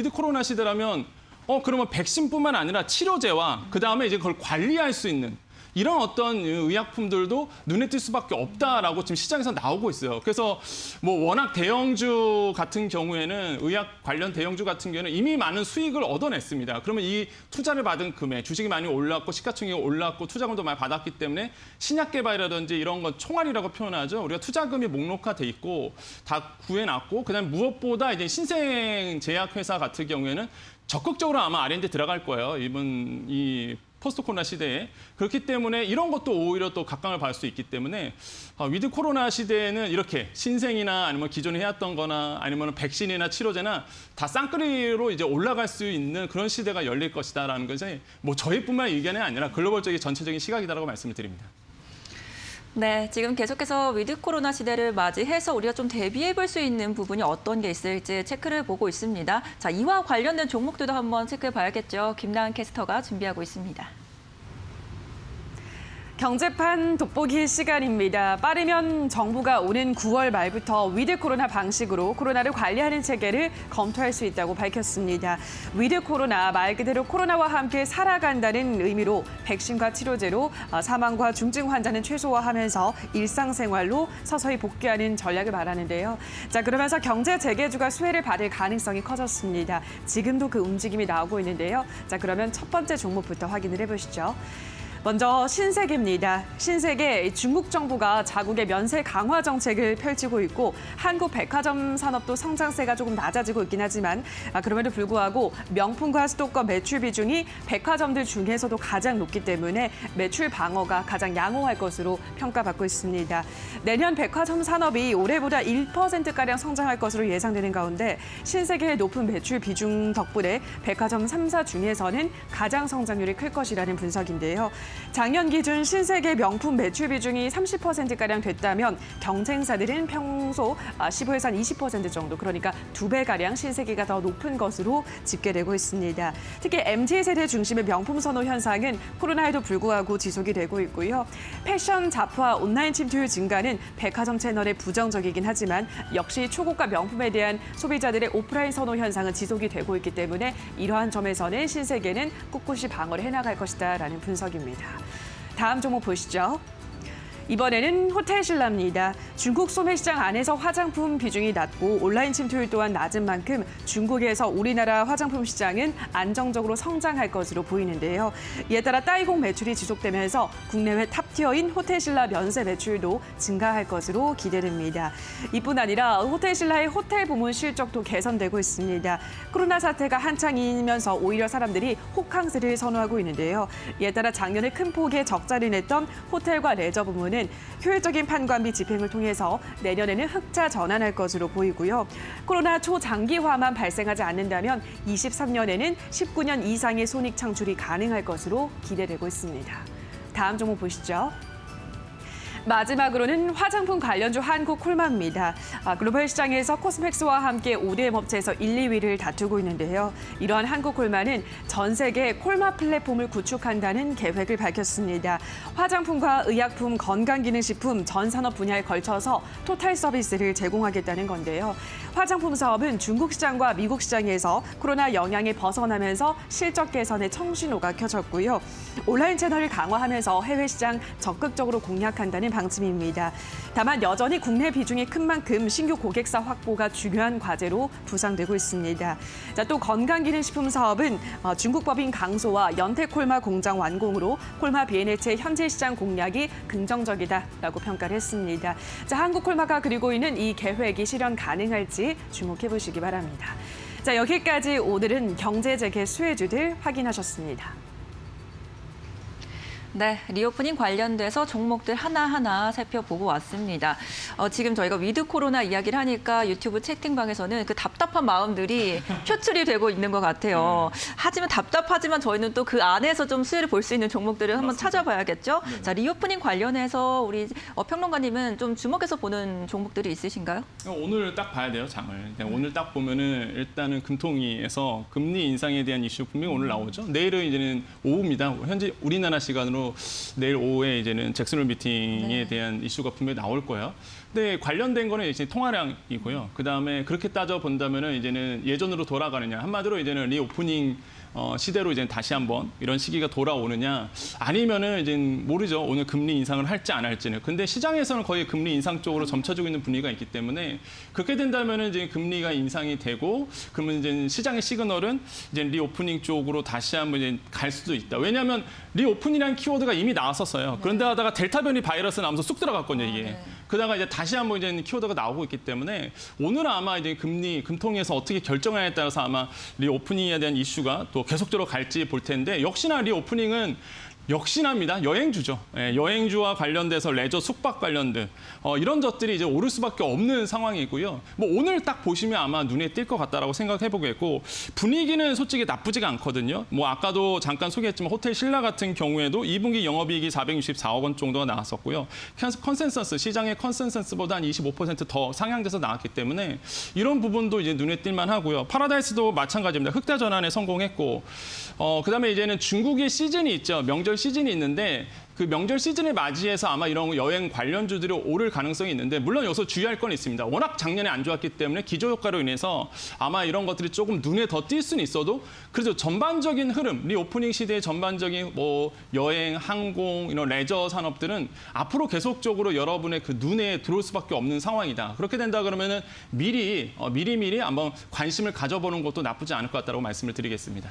Speaker 5: 그러면 백신뿐만 아니라 치료제와 그다음에 이제 그걸 관리할 수 있는 이런 어떤 의약품들도 눈에 띌 수밖에 없다라고 지금 시장에서 나오고 있어요. 그래서 뭐 워낙 대형주 같은 경우에는, 의약 관련 대형주 같은 경우에는 이미 많은 수익을 얻어냈습니다. 그러면 이 투자를 받은 금액, 주식이 많이 올랐고 시가총액이 올랐고 투자금도 많이 받았기 때문에 신약 개발이라든지 이런 건 총알이라고 표현하죠. 우리가 투자금이 목록화돼 있고 다 구해놨고, 그다음에 무엇보다 이제 신생 제약회사 같은 경우에는 적극적으로 아마 R&D 들어갈 거예요. 이번 이 포스트 코로나 시대에. 그렇기 때문에 이런 것도 오히려 또 각광을 받을 수 있기 때문에, 위드 코로나 시대에는 이렇게 신생이나 아니면 기존에 해왔던 거나 아니면 백신이나 치료제나 다 쌍끌이로 이제 올라갈 수 있는 그런 시대가 열릴 것이다라는 것이 뭐 저희뿐만 의견이 아니라 글로벌적인 전체적인 시각이다라고 말씀을 드립니다.
Speaker 1: 네, 지금 계속해서 위드 코로나 시대를 맞이해서 우리가 좀 대비해 볼 수 있는 부분이 어떤 게 있을지 체크를 보고 있습니다. 자, 이와 관련된 종목들도 한번 체크해 봐야겠죠. 김나은 캐스터가 준비하고 있습니다.
Speaker 6: 경제판 돋보기 시간입니다. 빠르면 정부가 오는 9월 말부터 위드 코로나 방식으로 코로나를 관리하는 체계를 검토할 수 있다고 밝혔습니다. 위드 코로나, 말 그대로 코로나와 함께 살아간다는 의미로 백신과 치료제로 사망과 중증 환자는 최소화하면서 일상생활로 서서히 복귀하는 전략을 말하는데요. 자, 그러면서 경제 재개주가 수혜를 받을 가능성이 커졌습니다. 지금도 그 움직임이 나오고 있는데요. 자, 그러면 첫 번째 종목부터 확인을 해보시죠. 먼저 신세계입니다. 신세계, 중국 정부가 자국의 면세 강화 정책을 펼치고 있고 한국 백화점 산업도 성장세가 조금 낮아지고 있긴 하지만 그럼에도 불구하고 명품과 수도권 매출 비중이 백화점들 중에서도 가장 높기 때문에 매출 방어가 가장 양호할 것으로 평가받고 있습니다. 내년 백화점 산업이 올해보다 1%가량 성장할 것으로 예상되는 가운데 신세계의 높은 매출 비중 덕분에 백화점 3사 중에서는 가장 성장률이 클 것이라는 분석인데요. 작년 기준 신세계 명품 매출 비중이 30%가량 됐다면 경쟁사들은 평소 15에서 한 20% 정도, 그러니까 2배가량 신세계가 더 높은 것으로 집계되고 있습니다. 특히 MZ세대 중심의 명품 선호 현상은 코로나에도 불구하고 지속이 되고 있고요. 패션 잡화 온라인 침투율 증가는 백화점 채널에 부정적이긴 하지만 역시 초고가 명품에 대한 소비자들의 오프라인 선호 현상은 지속이 되고 있기 때문에 이러한 점에서는 신세계는 꿋꿋이 방어를 해나갈 것이다라는 분석입니다. 다음 종목 보시죠. 이번에는 호텔신라입니다. 중국 소매시장 안에서 화장품 비중이 낮고 온라인 침투율 또한 낮은 만큼 중국에서 우리나라 화장품 시장은 안정적으로 성장할 것으로 보이는데요. 이에 따라 따이공 매출이 지속되면서 국내외 탑티어인 호텔신라 면세 매출도 증가할 것으로 기대됩니다. 이뿐 아니라 호텔신라의 호텔 부문 실적도 개선되고 있습니다. 코로나 사태가 한창이면서 오히려 사람들이 호캉스를 선호하고 있는데요. 이에 따라 작년에 큰 폭의 적자를 냈던 호텔과 레저 부문은 효율적인 판관비 집행을 통해서 내년에는 흑자 전환할 것으로 보이고요. 코로나 초장기화만 발생하지 않는다면 23년에는 19년 이상의 손익 창출이 가능할 것으로 기대되고 있습니다. 다음 종목 보시죠. 마지막으로는 화장품 관련주 한국콜마입니다. 글로벌 시장에서 코스맥스와 함께 5대 업체에서 1, 2위를 다투고 있는데요. 이러한 한국콜마는 전 세계 콜마 플랫폼을 구축한다는 계획을 밝혔습니다. 화장품과 의약품, 건강기능식품 전 산업 분야에 걸쳐서 토탈 서비스를 제공하겠다는 건데요. 화장품 사업은 중국 시장과 미국 시장에서 코로나 영향에 벗어나면서 실적 개선에 청신호가 켜졌고요. 온라인 채널을 강화하면서 해외 시장 적극적으로 공략한다는 방침입니다. 다만 여전히 국내 비중이 큰 만큼 신규 고객사 확보가 중요한 과제로 부상되고 있습니다. 자, 또 건강기능식품 사업은 중국 법인 강소와 연태콜마 공장 완공으로 콜마 비엔에체 현재 시장 공략이 긍정적이다라고 평가를 했습니다. 자, 한국콜마가 그리고 있는 이 계획이 실현 가능할지 주목해 보시기 바랍니다. 자, 여기까지 오늘은 경제재개 수혜주들 확인하셨습니다.
Speaker 1: 네, 리오프닝 관련돼서 종목들 하나하나 살펴보고 왔습니다. 지금 저희가 위드 코로나 이야기를 하니까 유튜브 채팅방에서는 그 답답한 마음들이 표출이 되고 있는 것 같아요. 하지만 답답하지만 저희는 또 그 안에서 좀 수혜를 볼 수 있는 종목들을 한번 찾아봐야겠죠. 네. 자, 리오프닝 관련해서 우리 평론가님은 좀 주목해서 보는 종목들이 있으신가요?
Speaker 5: 오늘 딱 봐야 돼요, 장을. 오늘 딱 보면은 일단은 금통위에서 금리 인상에 대한 이슈 분명히 오늘 나오죠. 내일은 이제는 오후입니다. 현재 우리나라 시간으로 내일 오후에 이제는 잭슨홀 미팅에 대한 이슈가 분명히 나올 거예요. 근데 관련된 거는 이제 통화량이고요. 그다음에 그렇게 따져 본다면은 이제는 예전으로 돌아가느냐, 한마디로 이제는 리오프닝 시대로 이제 다시 한번 이런 시기가 돌아오느냐, 아니면은 이제 모르죠. 오늘 금리 인상을 할지 안 할지는. 근데 시장에서는 거의 금리 인상 쪽으로 점쳐주고 있는 분위기가 있기 때문에 그렇게 된다면은 이제 금리가 인상이 되고, 그러면 이제 시장의 시그널은 이제 리오프닝 쪽으로 다시 한번 이제 갈 수도 있다. 왜냐하면 리오프닝이라는 키워드가 이미 나왔었어요. 그런데 하다가 델타 변이 바이러스 나오면서 쑥 들어갔거든요, 이게.
Speaker 1: 네.
Speaker 5: 그러다가 이제 다시 한번 이제 키워드가 나오고 있기 때문에 오늘 아마 이제 금통위에서 어떻게 결정하냐에 따라서 아마 리오프닝에 대한 이슈가 또 계속적으로 갈지 볼 텐데, 역시나 리오프닝은 역시나입니다. 여행주죠. 예, 여행주와 관련돼서 레저 숙박 관련된 이런 것들이 이제 오를 수밖에 없는 상황이고요. 뭐 오늘 딱 보시면 아마 눈에 띌 것 같다라고 생각해 보겠고, 분위기는 솔직히 나쁘지가 않거든요. 뭐 아까도 잠깐 소개했지만 호텔 신라 같은 경우에도 2분기 영업이익이 464억 원 정도가 나왔었고요. 컨센서스, 시장의 컨센서스보다 한 25% 더 상향돼서 나왔기 때문에 이런 부분도 이제 눈에 띌만 하고요. 파라다이스도 마찬가지입니다. 흑자 전환에 성공했고, 그다음에 이제는 중국의 시즌이 있죠. 명절 시즌이 있는데 그 명절 시즌을 맞이해서 아마 이런 여행 관련주들이 오를 가능성이 있는데 물론 여기서 주의할 건 있습니다. 워낙 작년에 안 좋았기 때문에 기저효과로 인해서 아마 이런 것들이 조금 눈에 더 띌 수는 있어도 그래도 전반적인 흐름, 리오프닝 시대의 전반적인 뭐 여행, 항공, 이런 레저 산업들은 앞으로 계속적으로 여러분의 그 눈에 들어올 수밖에 없는 상황이다. 그렇게 된다 그러면은 미리 한번 관심을 가져보는 것도 나쁘지 않을 것 같다고 말씀을 드리겠습니다.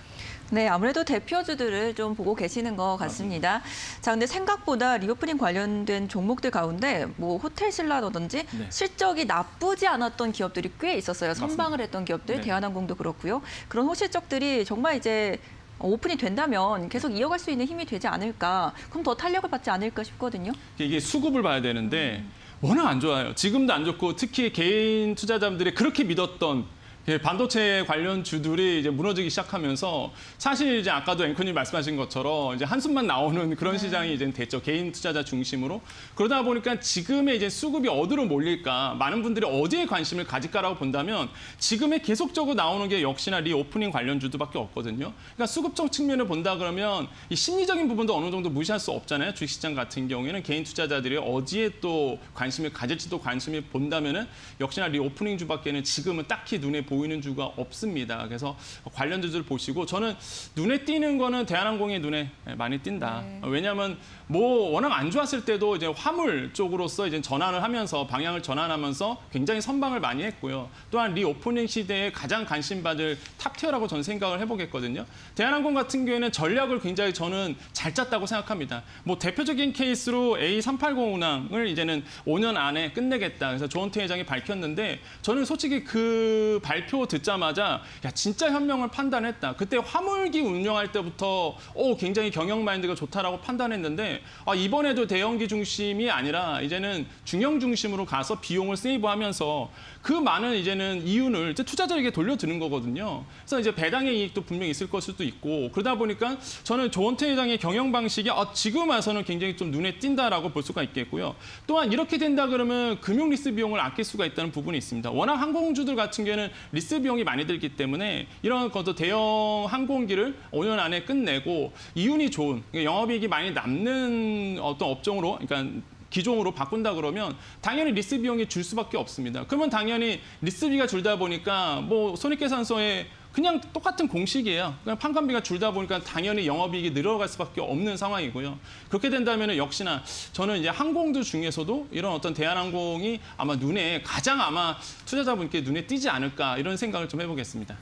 Speaker 1: 네, 아무래도 대표주들을 좀 보고 계시는 것 같습니다. 자, 근데 생각보다 리오프닝 관련된 종목들 가운데 뭐 호텔 신라라든지
Speaker 5: 네.
Speaker 1: 실적이 나쁘지 않았던 기업들이 꽤 있었어요. 선방을 했던 기업들,
Speaker 5: 네.
Speaker 1: 대한항공도 그렇고요. 그런 호실적들이 정말 이제 오픈이 된다면 계속 이어갈 수 있는 힘이 되지 않을까. 그럼 더 탄력을 받지 않을까 싶거든요.
Speaker 5: 이게 수급을 봐야 되는데 워낙 안 좋아요. 지금도 안 좋고 특히 개인 투자자들이 그렇게 믿었던 반도체 관련 주들이 이제 무너지기 시작하면서 사실 이제 아까도 앵커님 말씀하신 것처럼 이제 한숨만 나오는 그런 시장이 이제 됐죠. 개인 투자자 중심으로. 그러다 보니까 지금의 이제 수급이 어디로 몰릴까, 많은 분들이 어디에 관심을 가질까라고 본다면 지금에 계속적으로 나오는 게 역시나 리오프닝 관련 주들밖에 없거든요. 그러니까 수급적 측면을 본다 그러면 이 심리적인 부분도 어느 정도 무시할 수 없잖아요. 주식시장 같은 경우에는 개인 투자자들이 어디에 또 관심을 가질지도 관심을 본다면은 역시나 리오프닝 주밖에는 지금은 딱히 눈에 보이는 주가 없습니다. 그래서 관련 주들 보시고 저는 눈에 띄는 거는 대한항공이 눈에 많이 띈다.
Speaker 1: 네.
Speaker 5: 왜냐하면 뭐 워낙 안 좋았을 때도 이제 화물 쪽으로서 이제 전환을 하면서 방향을 전환하면서 굉장히 선방을 많이 했고요. 또한 리오프닝 시대에 가장 관심받을 탑티어라고 저는 생각을 해보겠거든요. 대한항공 같은 경우에는 전략을 굉장히 저는 잘 짰다고 생각합니다. 뭐 대표적인 케이스로 A380 운항을 이제는 5년 안에 끝내겠다. 그래서 조원태 회장이 밝혔는데 저는 솔직히 그 발표 듣자마자 야 진짜 현명을 판단했다. 그때 화물기 운영할 때부터 굉장히 경영 마인드가 좋다라고 판단했는데 이번에도 대형기 중심이 아니라 이제는 중형 중심으로 가서 비용을 세이브하면서 그 많은 이제는 이윤을 이제 투자자에게 돌려드는 거거든요. 그래서 이제 배당의 이익도 분명히 있을 것일 수도 있고 그러다 보니까 저는 조원태 회장의 경영 방식이 지금 와서는 굉장히 좀 눈에 띈다라고 볼 수가 있겠고요. 또한 이렇게 된다 그러면 금융 리스 비용을 아낄 수가 있다는 부분이 있습니다. 워낙 항공주들 같은 경우에는 리스 비용이 많이 들기 때문에 이런 것도 대형 항공기를 5년 안에 끝내고 이윤이 좋은 영업이익이 많이 남는 어떤 업종으로 그러니까 기종으로 바꾼다 그러면 당연히 리스 비용이 줄 수밖에 없습니다. 그러면 당연히 리스비가 줄다 보니까 뭐 손익계산서에 그냥 똑같은 공식이에요. 그냥 판관비가 줄다 보니까 당연히 영업이익이 늘어갈 수밖에 없는 상황이고요. 그렇게 된다면 역시나 저는 이제 항공들 중에서도 이런 어떤 대한항공이 아마 눈에 가장 아마 투자자분께 눈에 띄지 않을까 이런 생각을 좀 해보겠습니다.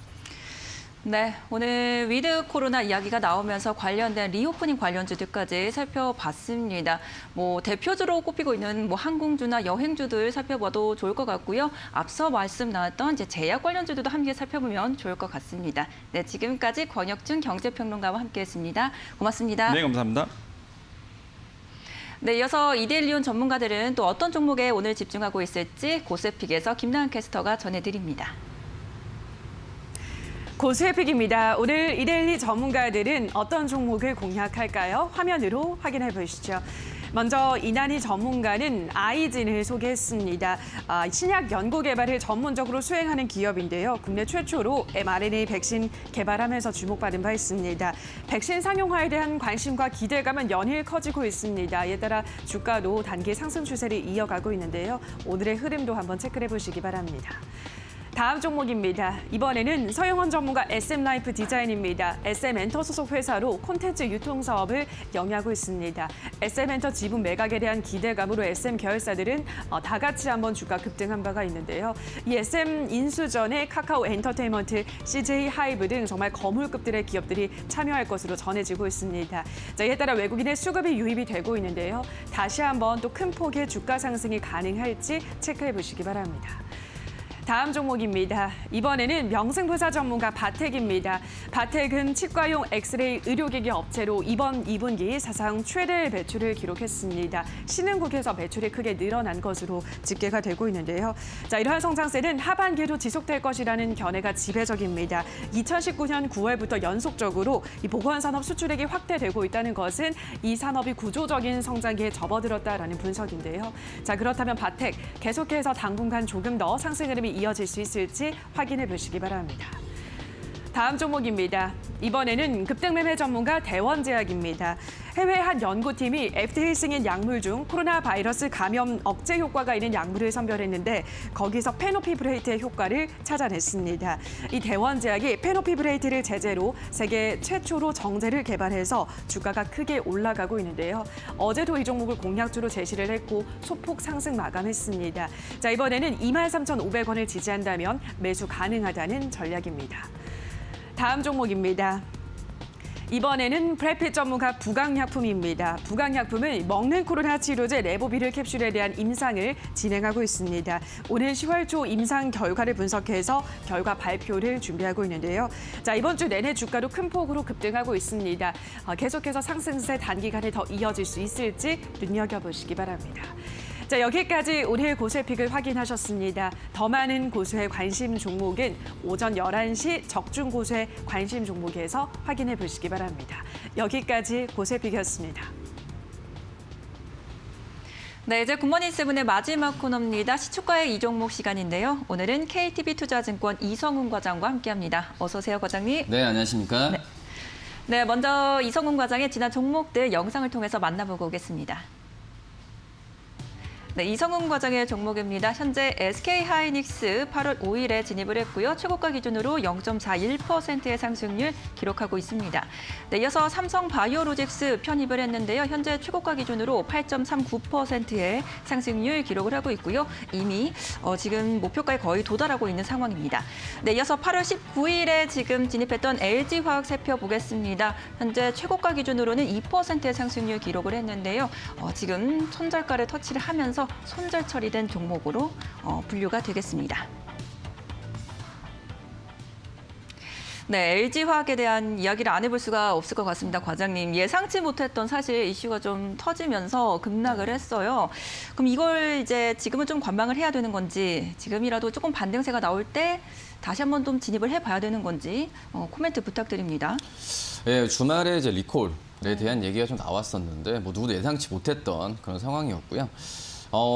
Speaker 1: 네, 오늘 위드 코로나 이야기가 나오면서 관련된 리오프닝 관련주들까지 살펴봤습니다. 뭐 대표주로 꼽히고 있는 뭐 항공주나 여행주들 살펴봐도 좋을 것 같고요. 앞서 말씀 나왔던 이제 제약 관련주들도 함께 살펴보면 좋을 것 같습니다. 네, 지금까지 권혁준 경제평론가와 함께했습니다. 고맙습니다.
Speaker 5: 네, 감사합니다.
Speaker 1: 네, 이어서 이데일리온 전문가들은 또 어떤 종목에 오늘 집중하고 있을지 고세픽에서 김나은 캐스터가 전해드립니다.
Speaker 6: 고수혜픽입니다. 오늘 이데일리 전문가들은 어떤 종목을 공략할까요? 화면으로 확인해 보시죠. 먼저 이난희 전문가는 아이진을 소개했습니다. 신약 연구 개발을 전문적으로 수행하는 기업인데요. 국내 최초로 mRNA 백신 개발하면서 주목받은 바 있습니다. 백신 상용화에 대한 관심과 기대감은 연일 커지고 있습니다. 이에 따라 주가도 단기 상승 추세를 이어가고 있는데요. 오늘의 흐름도 한번 체크해 보시기 바랍니다. 다음 종목입니다. 이번에는 서영원 전문가 SM라이프 디자인입니다. SM엔터 소속 회사로 콘텐츠 유통 사업을 영위하고 있습니다. SM엔터 지분 매각에 대한 기대감으로 SM 계열사들은 다 같이 한번 주가 급등한 바가 있는데요. 이 SM 인수전에 카카오 엔터테인먼트, CJ 하이브 등 정말 거물급들의 기업들이 참여할 것으로 전해지고 있습니다. 자, 이에 따라 외국인의 수급이 유입이 되고 있는데요. 다시 한번 또 큰 폭의 주가 상승이 가능할지 체크해 보시기 바랍니다. 다음 종목입니다. 이번에는 명승부사 전문가 바텍입니다. 바텍은 치과용 엑스레이 의료기기 업체로 이번 2분기 사상 최대 매출을 기록했습니다. 신흥국에서 매출이 크게 늘어난 것으로 집계가 되고 있는데요. 자, 이러한 성장세는 하반기에도 지속될 것이라는 견해가 지배적입니다. 2019년 9월부터 연속적으로 이 보건산업 수출액이 확대되고 있다는 것은 이 산업이 구조적인 성장기에 접어들었다라는 분석인데요. 자, 그렇다면 바텍 계속해서 당분간 조금 더 상승 흐름이 이어질 수 있을지 확인해 보시기 바랍니다. 다음 종목입니다. 이번에는 급등매매 전문가 대원제약입니다. 해외 한 연구팀이 FDA 승인 약물 중 코로나 바이러스 감염 억제 효과가 있는 약물을 선별했는데 거기서 페노피브레이트의 효과를 찾아냈습니다. 이 대원제약이 페노피브레이트를 제재로 세계 최초로 정제를 개발해서 주가가 크게 올라가고 있는데요. 어제도 이 종목을 공략주로 제시를 했고 소폭 상승 마감했습니다. 자, 이번에는 23,500원을 지지한다면 매수 가능하다는 전략입니다. 다음 종목입니다. 이번에는 프레핏 전문가 부강약품입니다. 부강약품은 먹는 코로나 치료제 레보비르 캡슐에 대한 임상을 진행하고 있습니다. 오늘 10월 초 임상 결과를 분석해서 결과 발표를 준비하고 있는데요. 자, 이번 주 내내 주가도 큰 폭으로 급등하고 있습니다. 계속해서 상승세 단기간에 더 이어질 수 있을지 눈여겨보시기 바랍니다. 자, 여기까지 오늘 고세픽을 확인하셨습니다. 더 많은 고수의 관심 종목은 오전 11시 적중 고수의 관심 종목에서 확인해 보시기 바랍니다. 여기까지 고세픽이었습니다.
Speaker 1: 네, 이제 굿모닝 세븐의 마지막 코너입니다. 시초가의 이종목 시간인데요. 오늘은 KTB투자증권 이성훈 과장과 함께합니다. 어서 오세요, 과장님.
Speaker 7: 네, 안녕하십니까?
Speaker 1: 네, 먼저 이성훈 과장의 지난 종목들 영상을 통해서 만나보고 오겠습니다. 네, 이성훈 과장의 종목입니다. 현재 SK하이닉스 8월 5일에 진입을 했고요. 최고가 기준으로 0.41%의 상승률 기록하고 있습니다. 네, 이어서 삼성바이오로직스 편입을 했는데요. 현재 최고가 기준으로 8.39%의 상승률 기록을 하고 있고요. 이미 지금 목표가에 거의 도달하고 있는 상황입니다. 네, 이어서 8월 19일에 지금 진입했던 LG화학 살펴보겠습니다. 현재 최고가 기준으로는 2%의 상승률 기록을 했는데요. 지금 손절가를 터치를 하면서 손절 처리된 종목으로 분류가 되겠습니다. 네, LG화학에 대한 이야기를 안 해볼 수가 없을 것 같습니다, 과장님. 예상치 못했던 사실 이슈가 좀 터지면서 급락을 했어요. 그럼 이걸 이제 지금은 좀 관망을 해야 되는 건지, 지금이라도 조금 반등세가 나올 때 다시 한번 좀 진입을 해봐야 되는 건지 코멘트 부탁드립니다.
Speaker 7: 네, 주말에 이제 리콜에 대한 얘기가 좀 나왔었는데 뭐 누구도 예상치 못했던 그런 상황이었고요.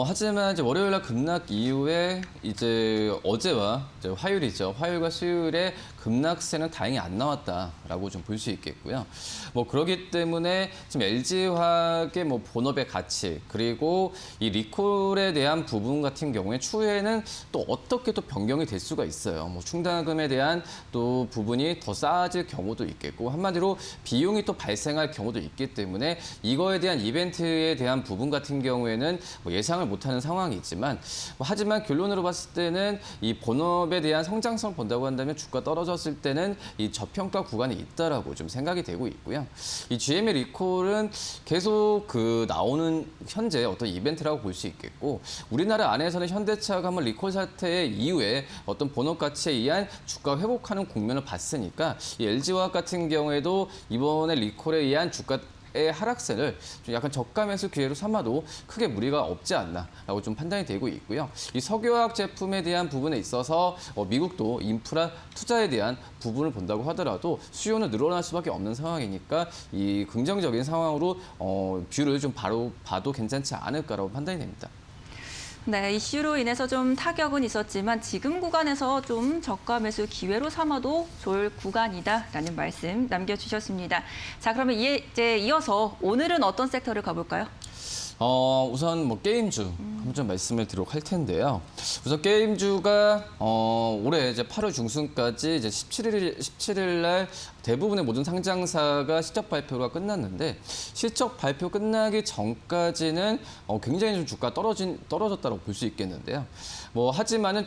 Speaker 7: 하지만 이제 월요일 날 급락 이후에 이제 어제와 이제 화요일이죠. 화요일과 수요일에 급락세는 다행히 안 나왔다라고 좀 볼 수 있겠고요. 뭐 그렇기 때문에 지금 LG화학의 뭐 본업의 가치 그리고 이 리콜에 대한 부분 같은 경우에 추후에는 또 어떻게 또 변경이 될 수가 있어요. 뭐 충당금에 대한 또 부분이 더 쌓아질 경우도 있겠고 한마디로 비용이 또 발생할 경우도 있기 때문에 이거에 대한 이벤트에 대한 부분 같은 경우에는 뭐 예상을 못하는 상황이지만 하지만 결론으로 봤을 때는 이 본업에 대한 성장성을 본다고 한다면 주가 떨어졌을 때는 이 저평가 구간이 있다라고 좀 생각이 되고 있고요. 이 GM의 리콜은 계속 나오는 현재 어떤 이벤트라고 볼 수 있겠고 우리나라 안에서는 현대차가 한번 리콜 사태 이후에 어떤 본업 가치에 의한 주가 회복하는 국면을 봤으니까 이 LG화학 같은 경우에도 이번에 리콜에 의한 주가의 하락세를 좀 약간 저가 매수 기회로 삼아도 크게 무리가 없지 않나라고 좀 판단이 되고 있고요. 이 석유화학 제품에 대한 부분에 있어서 미국도 인프라 투자에 대한 부분을 본다고 하더라도 수요는 늘어날 수밖에 없는 상황이니까 이 긍정적인 상황으로 뷰를 좀 바로 봐도 괜찮지 않을까라고 판단이 됩니다.
Speaker 1: 네, 이슈로 인해서 좀 타격은 있었지만 지금 구간에서 좀 저가 매수 기회로 삼아도 좋을 구간이다라는 말씀 남겨주셨습니다. 자, 그러면 이제 이어서 오늘은 어떤 섹터를 가볼까요?
Speaker 7: 우선 뭐 게임주 한번 좀 말씀을 드리도록 할 텐데요. 우선 게임주가 올해 이제 8월 중순까지 이제 17일 날 대부분의 모든 상장사가 실적 발표가 끝났는데 실적 발표 끝나기 전까지는 굉장히 좀 주가 떨어졌다고 볼 수 있겠는데요. 뭐 하지만은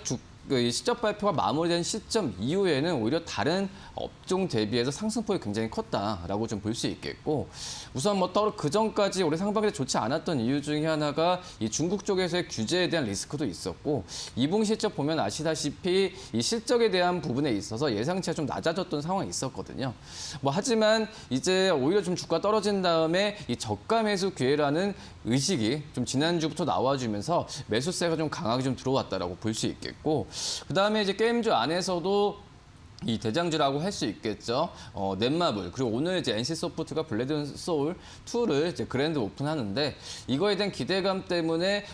Speaker 7: 이 실적 발표가 마무리된 시점 이후에는 오히려 다른 업종 대비해서 상승폭이 굉장히 컸다라고 좀 볼 수 있겠고 우선 뭐 따로 그 전까지 올해 상반기에 좋지 않았던 이유 중에 하나가 이 중국 쪽에서의 규제에 대한 리스크도 있었고 2분기 실적 보면 아시다시피 이 실적에 대한 부분에 있어서 예상치가 좀 낮아졌던 상황이 있었거든요. 뭐 하지만 이제 오히려 좀 주가 떨어진 다음에 이 저가 매수 기회라는 의식이 좀 지난주부터 나와주면서 매수세가 좀 강하게 좀 들어왔다라고 볼 수 있겠고 그다음에 이제 게임주 안에서도 이 대장주라고 할 수 있겠죠. 넷마블 그리고 오늘 이제 NC소프트가 블레드 소울 2를 이제 그랜드 오픈하는데 이거에 대한 기대감 때문에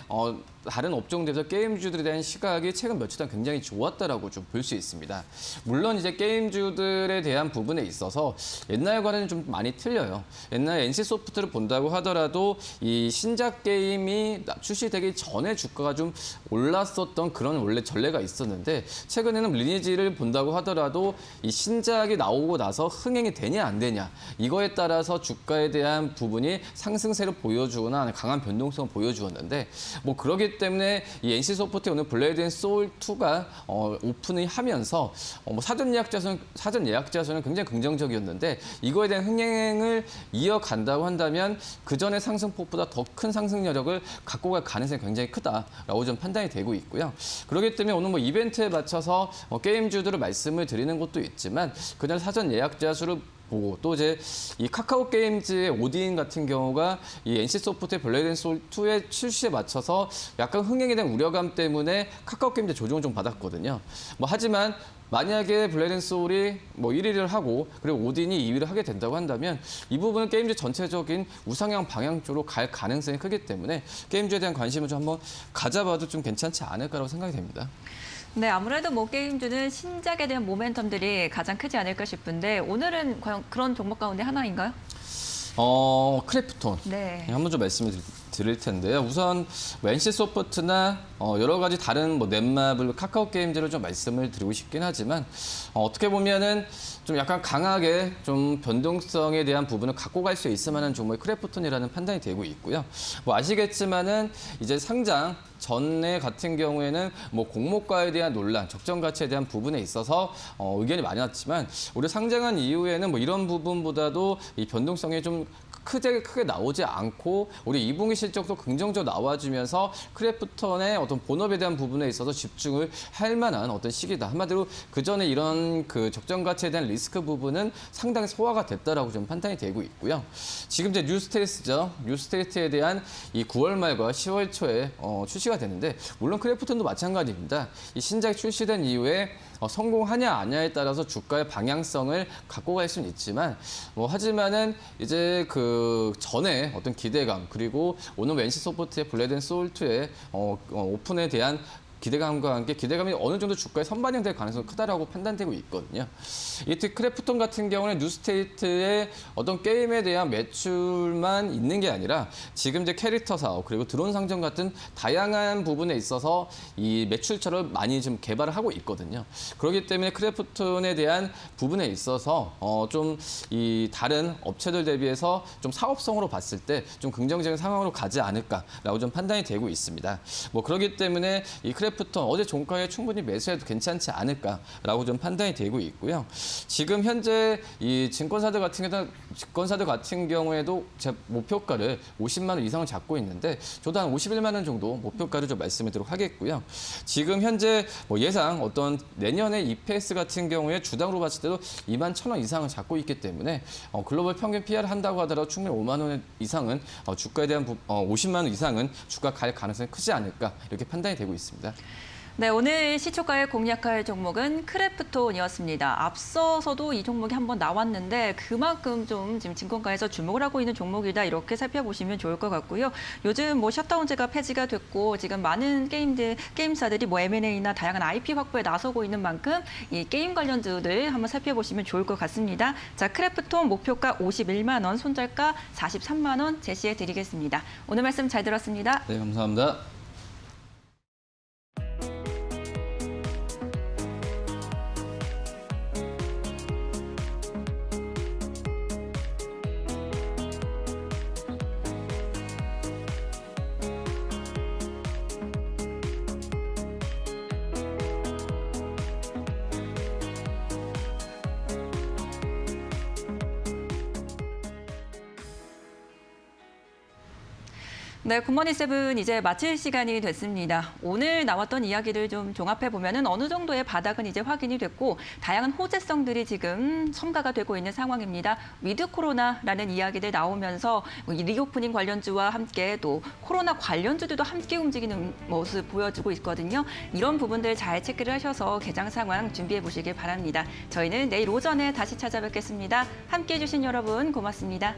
Speaker 7: 다른 업종들에서 게임주들에 대한 시각이 최근 며칠 동안 굉장히 좋았다라고 좀 볼 수 있습니다. 물론 이제 게임주들에 대한 부분에 있어서 옛날과는 좀 많이 틀려요. 옛날 NC소프트를 본다고 하더라도 이 신작 게임이 출시되기 전에 주가가 좀 올랐었던 그런 원래 전례가 있었는데 최근에는 리니지를 본다고 하더라도 이 신작이 나오고 나서 흥행이 되냐 안 되냐 이거에 따라서 주가에 대한 부분이 상승세를 보여주거나 강한 변동성을 보여주었는데 뭐 그러기 때문에 이 NC소프트의 오늘 블레이드 앤 소울 2가 오픈을 하면서 뭐 사전 예약자 수는 굉장히 긍정적이었는데 이거에 대한 흥행을 이어간다고 한다면 그 전의 상승폭보다 더 큰 상승 여력을 갖고 갈 가능성이 굉장히 크다라고 좀 판단이 되고 있고요. 그렇기 때문에 오늘 뭐 이벤트에 맞춰서 게임주들을 말씀을 드리는 것도 있지만 그날 사전 예약자 수를 보고 또 이제 이 카카오 게임즈의 오딘 같은 경우가 이 NC소프트의 블레이드 앤 소울 2의 출시에 맞춰서 약간 흥행에 대한 우려감 때문에 카카오 게임즈 조정을 좀 받았거든요. 뭐 하지만 만약에 블레이드 앤 소울이 뭐 1위를 하고 그리고 오딘이 2위를 하게 된다고 한다면 이 부분은 게임즈 전체적인 우상향 방향 쪽으로 갈 가능성이 크기 때문에 게임즈에 대한 관심을 좀 한번 가져봐도 좀 괜찮지 않을까라고 생각이 됩니다.
Speaker 1: 네, 아무래도 뭐 게임주는 신작에 대한 모멘텀들이 가장 크지 않을까 싶은데 오늘은 과연 그런 종목 가운데 하나인가요?
Speaker 7: 크래프톤.
Speaker 1: 네.
Speaker 7: 한번 좀 말씀을 드릴 텐데요. 우선 NC소프트나 여러 가지 다른 뭐 넷마블, 카카오 게임즈를 좀 말씀을 드리고 싶긴 하지만 어떻게 보면은 좀 약간 강하게 좀 변동성에 대한 부분을 갖고 갈 수 있을 만한 종목이 크래프톤이라는 판단이 되고 있고요. 뭐 아시겠지만은 이제 상장 전에 같은 경우에는 뭐 공모가에 대한 논란, 적정 가치에 대한 부분에 있어서 의견이 많이 났지만 우리 상장한 이후에는 뭐 이런 부분보다도 이 변동성이 좀 크게 나오지 않고 우리 2분기 실적도 긍정적으로 나와주면서 크래프톤의 어떤 본업에 대한 부분에 있어서 집중을 할 만한 어떤 시기다. 한마디로 그 전에 이런 그 적정 가치에 대한 리스크 부분은 상당히 소화가 됐다라고 좀 판단이 되고 있고요. 지금 이제 뉴스테이트죠. 뉴스테이트에 대한 이 9월 말과 10월 초에 출시가 되는데 물론 크래프톤도 마찬가지입니다. 이 신작이 출시된 이후에 성공하냐 아냐에 따라서 주가의 방향성을 갖고 갈 수는 있지만 뭐 하지만은 이제 그 전에 어떤 기대감 그리고 오늘 NC소프트의 블레이드 앤 소울 2의 오픈에 대한 기대감과 함께 기대감이 어느 정도 주가에 선반영될 가능성이 크다라고 판단되고 있거든요. 이트 크래프톤 같은 경우는 뉴스테이트의 어떤 게임에 대한 매출만 있는 게 아니라 지금 이제 캐릭터 사업 그리고 드론 상점 같은 다양한 부분에 있어서 이 매출처를 많이 좀 개발을 하고 있거든요. 그렇기 때문에 크래프톤에 대한 부분에 있어서 좀 이 다른 업체들 대비해서 좀 사업성으로 봤을 때 좀 긍정적인 상황으로 가지 않을까라고 좀 판단이 되고 있습니다. 뭐 그렇기 때문에 이 크래프톤 어제 종가에 충분히 매수해도 괜찮지 않을까라고 좀 판단이 되고 있고요. 지금 현재 이 증권사들 같은 경우에도 제 목표가를 50만 원 이상을 잡고 있는데 저도 한 51만 원 정도 목표가를 좀 말씀을 드리도록 하겠고요. 지금 현재 뭐 예상 어떤 내년에 EPS 같은 경우에 주당으로 봤을 때도 2만 1,000원 이상을 잡고 있기 때문에 글로벌 평균 PR을 한다고 하더라도 충분히 5만 원 이상은 주가에 대한 50만 원 이상은 주가 갈 가능성이 크지 않을까 이렇게 판단이 되고 있습니다.
Speaker 1: 네, 오늘 시초가에 공략할 종목은 크래프톤이었습니다. 앞서서도 이 종목이 한번 나왔는데 그만큼 좀 지금 증권가에서 주목을 하고 있는 종목이다 이렇게 살펴보시면 좋을 것 같고요. 요즘 뭐 셧다운제가 폐지가 됐고 지금 많은 게임사들이 뭐 M&A나 다양한 IP 확보에 나서고 있는 만큼 이 게임 관련주들 한번 살펴보시면 좋을 것 같습니다. 자, 크래프톤 목표가 51만 원, 손절가 43만 원 제시해 드리겠습니다. 오늘 말씀 잘 들었습니다.
Speaker 7: 네, 감사합니다.
Speaker 1: 네, 굿모닝 세븐 이제 마칠 시간이 됐습니다. 오늘 나왔던 이야기를 좀 종합해 보면은 어느 정도의 바닥은 이제 확인이 됐고 다양한 호재성들이 지금 첨가가 되고 있는 상황입니다. 위드 코로나라는 이야기들 나오면서 리오프닝 관련주와 함께 또 코로나 관련주들도 함께 움직이는 모습 보여주고 있거든요. 이런 부분들 잘 체크를 하셔서 개장 상황 준비해 보시길 바랍니다. 저희는 내일 오전에 다시 찾아뵙겠습니다. 함께해 주신 여러분 고맙습니다.